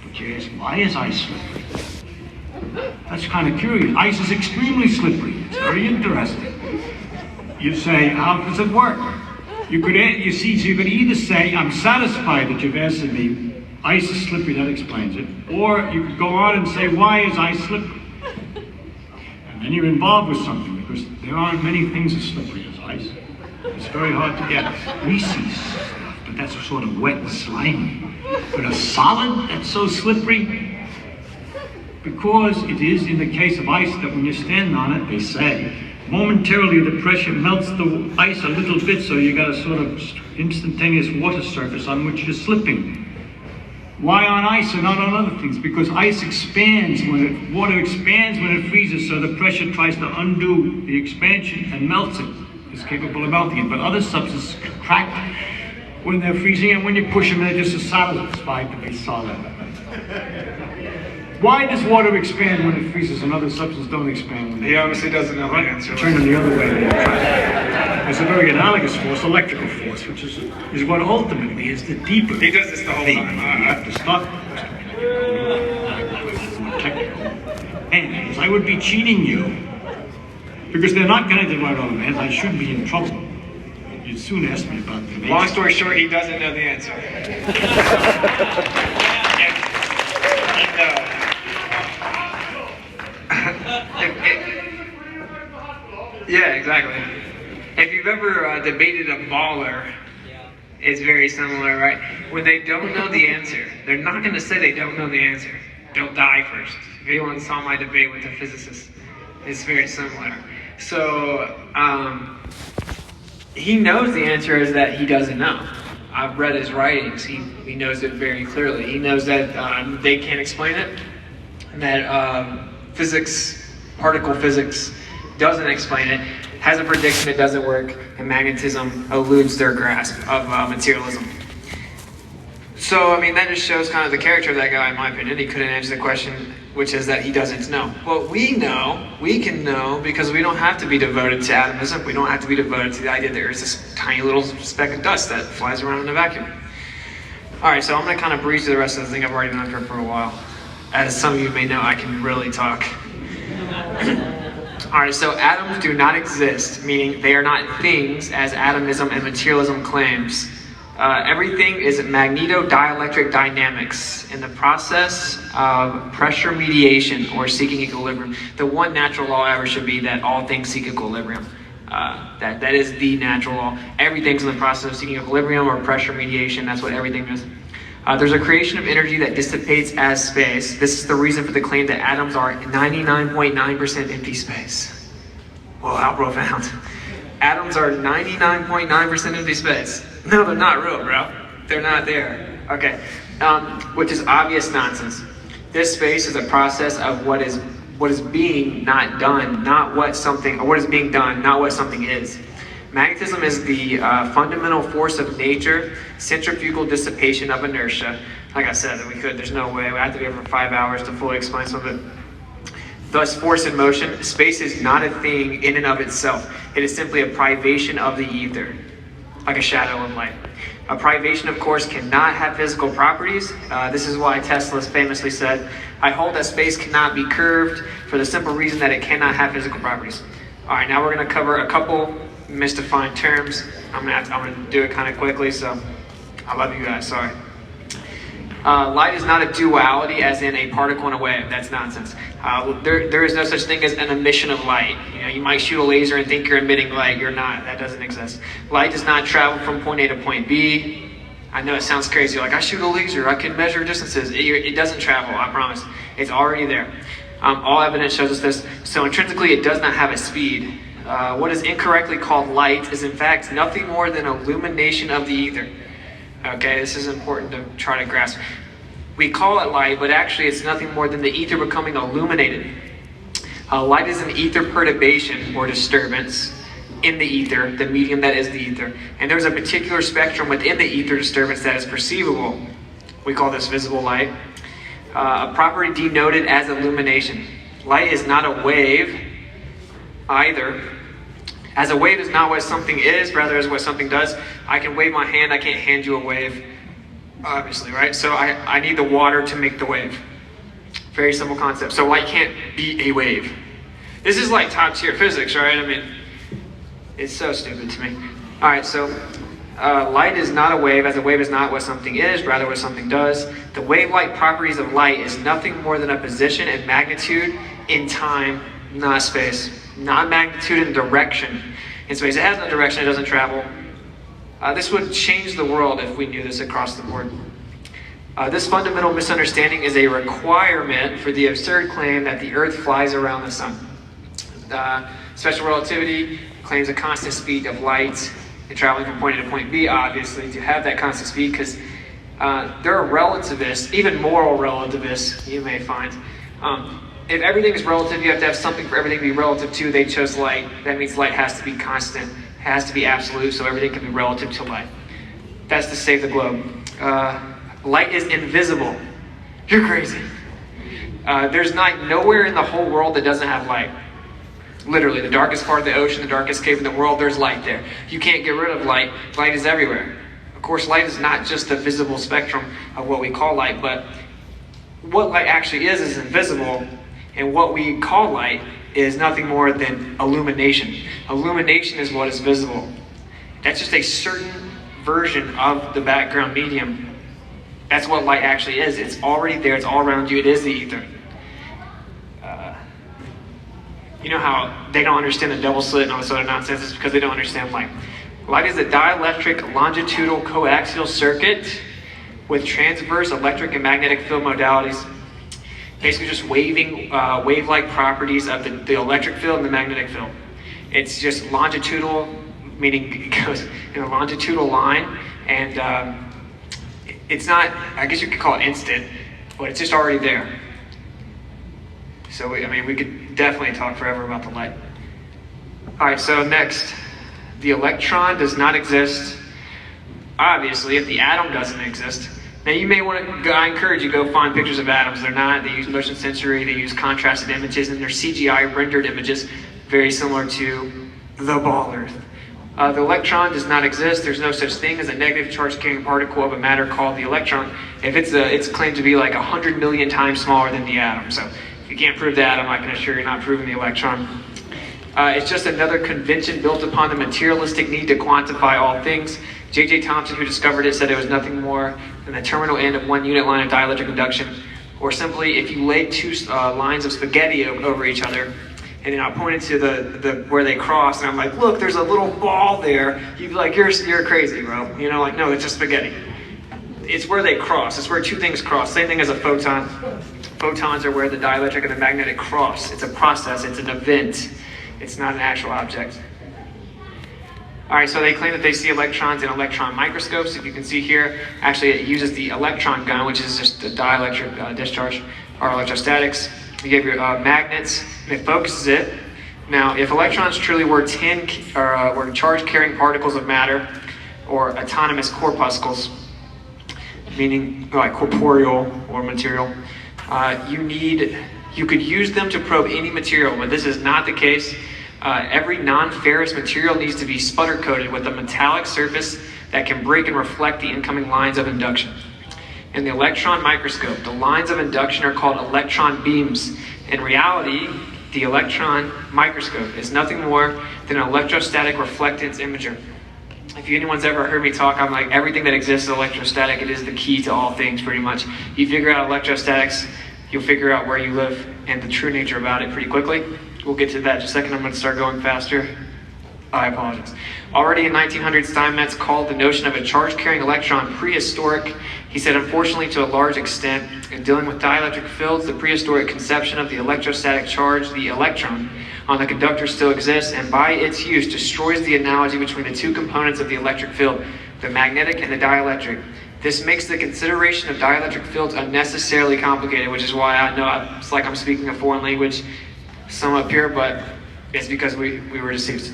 But you ask, why is ice slippery? That's kind of curious. Ice is extremely slippery. It's very interesting. You say, how does it work? You could either say, I'm satisfied that you've answered me, ice is slippery, that explains it. Or you could go on and say, why is ice slippery? And then you're involved with something, because there aren't many things as slippery as ice. It's very hard to get greasy stuff, but that's sort of wet and slimy. But a solid that's so slippery, because it is in the case of ice that when you stand on it, they say, momentarily the pressure melts the ice a little bit, so you got a sort of instantaneous water surface on which you're slipping. Why on ice and not on other things? Because ice expands water expands when it freezes, so the pressure tries to undo the expansion and melts it. It's capable of melting it, but other substances contract when they're freezing, and when you push them, they're just satisfied to be solid. Why does water expand when it freezes and other substances don't expand when He obviously doesn't know the answer. Turn them the other way. There's a very analogous force, electrical force, which is what ultimately is the deeper. He does this the whole time. You have to stop more technical. And as I would be cheating you, because they're not connected right on hands, I should be in trouble. You'd soon ask me about the Long story short, he doesn't know the answer. Yeah, exactly. If you've ever debated a baller, it's very similar, right? When they don't know the answer, they're not going to say they don't know the answer. They'll die first. If anyone saw my debate with a physicist, it's very similar. So, he knows the answer is that he doesn't know. I've read his writings. He knows it very clearly. He knows that they can't explain it, and that particle physics doesn't explain it, has a prediction it doesn't work, and magnetism eludes their grasp of materialism. So, I mean, that just shows kind of the character of that guy, in my opinion. He couldn't answer the question, which is that he doesn't know. Well, we can know, because we don't have to be devoted to atomism. We don't have to be devoted to the idea that there's this tiny little speck of dust that flies around in a vacuum. All right, so I'm going to kind of breeze through the rest of the thing. I've already been on here for a while. As some of you may know, I can really talk. All right, so atoms do not exist, meaning they are not things, as atomism and materialism claims. Everything is magnetodielectric dynamics in the process of pressure mediation or seeking equilibrium. The one natural law ever should be that all things seek equilibrium. That is the natural law. Everything's in the process of seeking equilibrium or pressure mediation. That's what everything is. There's a creation of energy that dissipates as space. This is the reason for the claim that atoms are 99.9% empty space. Whoa, how profound. Atoms are 99.9% empty space. No, they're not real, bro. They're not there. Okay, which is obvious nonsense. This space is a process of what is being not done, not what something, or what is being done, not what something is. Magnetism is the fundamental force of nature, centrifugal dissipation of inertia. Like I said, there's no way, we have to be here for 5 hours to fully explain some of it. Thus, force in motion. Space is not a thing in and of itself. It is simply a privation of the ether, like a shadow of light. A privation, of course, cannot have physical properties. This is why Tesla famously said, "I hold that space cannot be curved for the simple reason that it cannot have physical properties." All right, now we're going to cover a couple misdefined terms. I'm gonna do it kind of quickly, so I love you guys. Sorry. Light is not a duality, as in a particle and a wave. That's nonsense. There is no such thing as an emission of light. You might shoot a laser and think you're emitting light. You're not. That doesn't exist. Light does not travel from point A to point B. I know it sounds crazy. Like, I shoot a laser, I can measure distances. It doesn't travel. I promise. It's already there. All evidence shows us this. So intrinsically, it does not have a speed. What is incorrectly called light is in fact nothing more than illumination of the ether. Okay, this is important to try to grasp. We call it light, but actually it's nothing more than the ether becoming illuminated. Light is an ether perturbation or disturbance in the ether, the medium that is the ether. And there's a particular spectrum within the ether disturbance that is perceivable. We call this visible light. A property denoted as illumination. Light is not a wave either. As a wave is not what something is, rather is what something does. I can wave my hand, I can't hand you a wave, obviously, right? So I need the water to make the wave. Very simple concept. So light can't be a wave. This is like top tier physics, right? I mean, it's so stupid to me. All right, so light is not a wave, as a wave is not what something is, rather what something does. The wave-like properties of light is nothing more than a position and magnitude in time, not space. Not magnitude and direction in space. It has no direction, it doesn't travel. This would change the world if we knew this across the board. This fundamental misunderstanding is a requirement for the absurd claim that the Earth flies around the sun. Special relativity claims a constant speed of light and traveling from point A to point B, obviously, to have that constant speed, because there are relativists, even moral relativists, you may find. If everything is relative, you have to have something for everything to be relative to. They chose light. That means light has to be constant, has to be absolute, so everything can be relative to light. That's to save the globe. Light is invisible. You're crazy. There's nowhere in the whole world that doesn't have light. Literally, the darkest part of the ocean, the darkest cave in the world, there's light there. You can't get rid of light. Light is everywhere. Of course, light is not just the visible spectrum of what we call light, but what light actually is invisible. And what we call light is nothing more than illumination. Illumination is what is visible. That's just a certain version of the background medium. That's what light actually is. It's already there, it's all around you, it is the ether. You know how they don't understand the double slit and all this other nonsense? It's because they don't understand light. Light is a dielectric longitudinal coaxial circuit with transverse electric and magnetic field modalities. Basically just wave-like properties of the electric field and the magnetic field. It's just longitudinal, meaning it goes in a longitudinal line, and it's not, I guess you could call it instant, but it's just already there. So, we could definitely talk forever about the light. All right, so next, the electron does not exist, obviously, if the atom doesn't exist. Now you may want to, I encourage you to go find pictures of atoms. They're not, they use motion sensory, they use contrasted images, and they're CGI rendered images, very similar to the ball Earth. The electron does not exist. There's no such thing as a negative charge carrying particle of a matter called the electron. If it's claimed to be like 100 million times smaller than the atom. So if you can't prove that, I can assure you're not proving the electron. It's just another convention built upon the materialistic need to quantify all things. J.J. Thomson, who discovered it, said it was nothing more than the terminal end of one unit line of dielectric induction. Or simply, if you laid two lines of spaghetti over each other, and then I pointed to the where they cross, and I'm like, look, there's a little ball there. You'd be like, you're crazy, bro. No, it's just spaghetti. it's where they cross. It's where two things cross. Same thing as a photon. Photons are where the dielectric and the magnetic cross. It's a process, it's an event. It's not an actual object. All right, so they claim that they see electrons in electron microscopes. If you can see here, actually it uses the electron gun, which is just a dielectric discharge, or electrostatics. You give your magnets, and it focuses it. Now, if electrons truly were were charge-carrying particles of matter, or autonomous corpuscles, meaning like corporeal or material, you could use them to probe any material, but this is not the case. Every non-ferrous material needs to be sputter-coated with a metallic surface that can break and reflect the incoming lines of induction. In the electron microscope, the lines of induction are called electron beams. In reality, the electron microscope is nothing more than an electrostatic reflectance imager. If anyone's ever heard me talk, I'm like, everything that exists is electrostatic. It is the key to all things, pretty much. You figure out electrostatics, you'll figure out where you live and the true nature about it pretty quickly. We'll get to that in just a second. I'm going to start going faster. I apologize. Already in 1900, Steinmetz called the notion of a charge-carrying electron prehistoric. He said, unfortunately, to a large extent, in dealing with dielectric fields, the prehistoric conception of the electrostatic charge, the electron, on the conductor still exists, and by its use destroys the analogy between the two components of the electric field, the magnetic and the dielectric. This makes the consideration of dielectric fields unnecessarily complicated, which is why I know it's like I'm speaking a foreign language, some up here, but it's because we were deceived.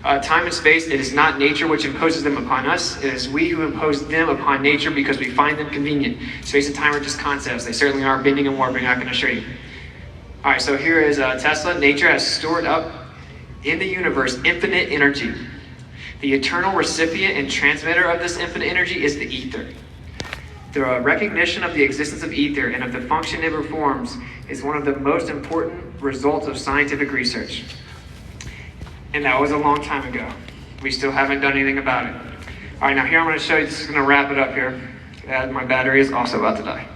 Time and space, it is not nature which imposes them upon us. It is we who impose them upon nature because we find them convenient. Space and time are just concepts. They certainly are bending and warping, I can assure you. All right, so here is Tesla. Nature has stored up in the universe infinite energy. The eternal recipient and transmitter of this infinite energy is the ether. The recognition of the existence of ether and of the function it performs is one of the most important results of scientific research. And that was a long time ago. We still haven't done anything about it. All right, now here I'm going to show you, this is going to wrap it up here. My battery is also about to die.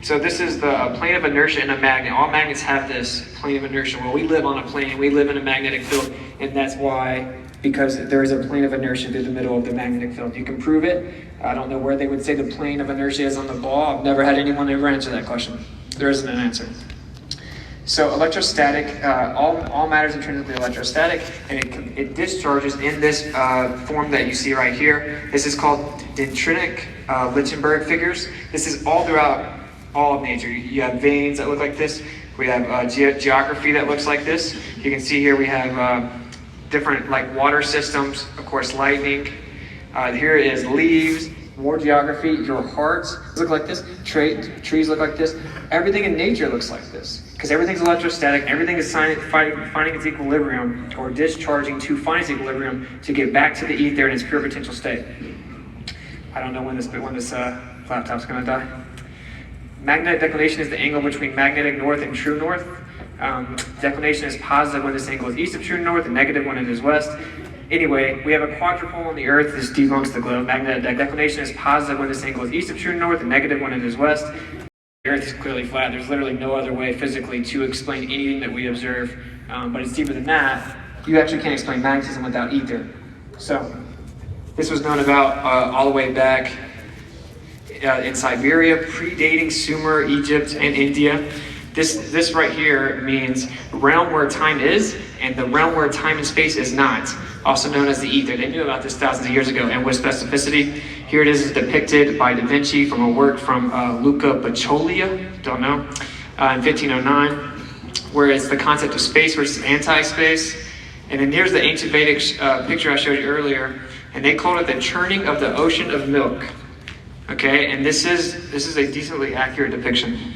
So this is the plane of inertia in a magnet. All magnets have this plane of inertia. Well, we live on a plane, we live in a magnetic field, and that's why, because there is a plane of inertia through the middle of the magnetic field. You can prove it. I don't know where they would say the plane of inertia is on the ball. I've never had anyone ever answer that question. There isn't an answer. So electrostatic, all matter is intrinsically electrostatic, and it discharges in this form that you see right here. This is called dendritic Lichtenberg figures. This is all throughout all of nature. You have veins that look like this. We have geography that looks like this. You can see here we have different like water systems, of course lightning. Here is leaves, more geography. Your hearts look like this. Trees look like this. Everything in nature looks like this. Because everything's electrostatic, everything is finding its equilibrium or discharging to find its equilibrium to get back to the ether in its pure potential state. I don't know when this laptop's going to die. Magnetic declination is the angle between magnetic north and true north. Declination is positive when this angle is east of true north and negative when it is west. Anyway, we have a quadrupole on the Earth. This debunks the globe. Magnetic declination is positive when this angle is east of true north and negative when it is west. The Earth is clearly flat. There's literally no other way physically to explain anything that we observe, but it's deeper than that. You actually can't explain magnetism without ether. So, this was known about all the way back in Siberia, predating Sumer, Egypt, and India. This right here means realm where time is, and the realm where time and space is not, also known as the ether. They knew about this thousands of years ago, and with specificity. Here it is depicted by Da Vinci from a work from Luca Pacioli, don't know, in 1509, where it's the concept of space versus anti-space. And then here's the ancient Vedic picture I showed you earlier, and they called it the churning of the ocean of milk. Okay, and this is a decently accurate depiction.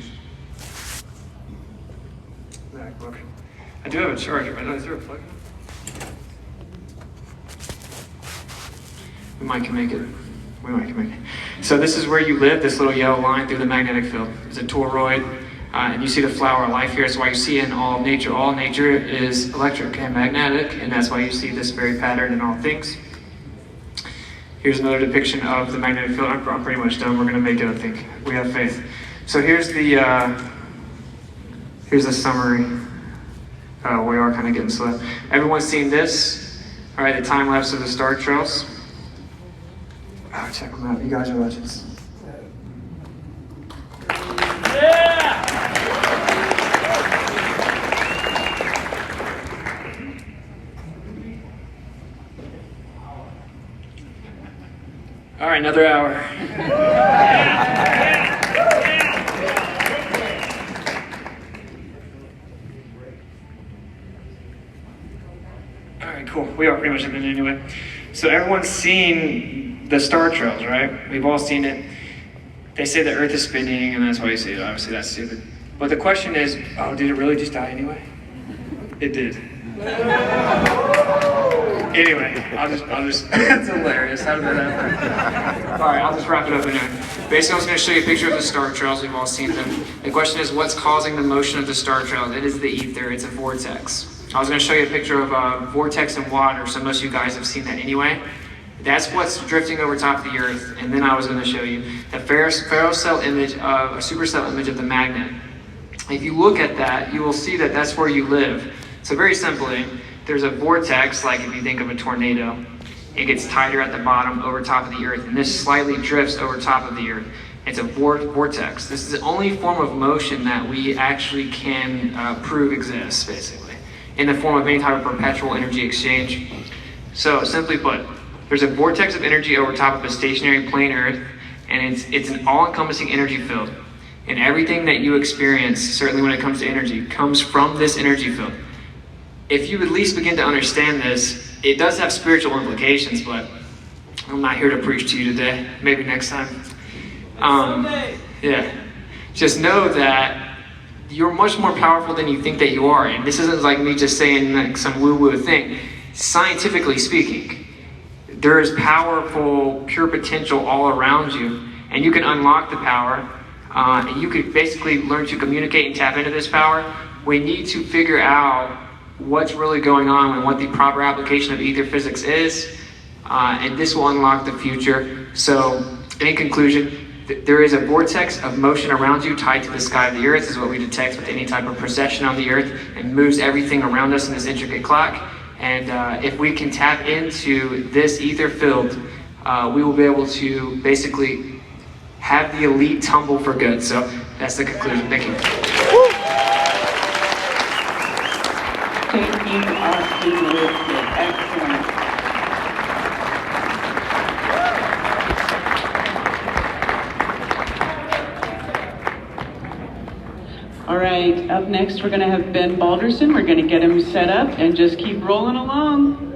I do have a charger, but is there a plug? We might can make it. We might can make it. So this is where you live, this little yellow line through the magnetic field. It's a toroid, and you see the flower of life here. That's why you see in all nature. All nature is electric and magnetic, and that's why you see this very pattern in all things. Here's another depiction of the magnetic field. I'm pretty much done. We're going to make it, I think. We have faith. So here's the summary. We are kind of getting slow. Everyone's seen this. All right, the time lapse of the star trails. Oh, check them out. You guys are legends. right, another hour. All right, cool. We are pretty much at the end anyway. So everyone's seen the star trails, right? We've all seen it. They say the Earth is spinning, and that's why you see it. Obviously, that's stupid. But the question is, oh, did it really just die anyway? It did. Anyway, I'll just, that's hilarious. How did that happen? All right, I'll just wrap it up anyway. Basically, I was going to show you a picture of the star trails. We've all seen them. The question is, what's causing the motion of the star trails? It is the ether. It's a vortex. I was going to show you a picture of a vortex in water, so most of you guys have seen that anyway. That's what's drifting over top of the Earth. And then I was going to show you the ferrocell image of a supercell image of the magnet. If you look at that, you will see that that's where you live. So very simply, there's a vortex, like if you think of a tornado. It gets tighter at the bottom over top of the Earth, and this slightly drifts over top of the Earth. It's a vortex. This is the only form of motion that we actually can prove exists, basically, in the form of any type of perpetual energy exchange. So simply put, there's a vortex of energy over top of a stationary plane Earth, and it's an all-encompassing energy field. And everything that you experience, certainly when it comes to energy, comes from this energy field. If you at least begin to understand this, it does have spiritual implications, but I'm not here to preach to you today. Maybe next time. Yeah. Just know that you're much more powerful than you think that you are. And this isn't like me just saying like some woo-woo thing. Scientifically speaking, there is powerful, pure potential all around you, and you can unlock the power. And you could basically learn to communicate and tap into this power. We need to figure out what's really going on and what the proper application of ether physics is, and this will unlock the future. So, in conclusion, there is a vortex of motion around you tied to the sky of the Earth, is what we detect with any type of precession on the Earth, and moves everything around us in this intricate clock. And if we can tap into this ether field, we will be able to basically have the elite tumble for good. So that's the conclusion. Thank you. Thank you, Austin Witsit. Excellent. All right, up next we're going to have Ben Balderson. We're going to get him set up and just keep rolling along.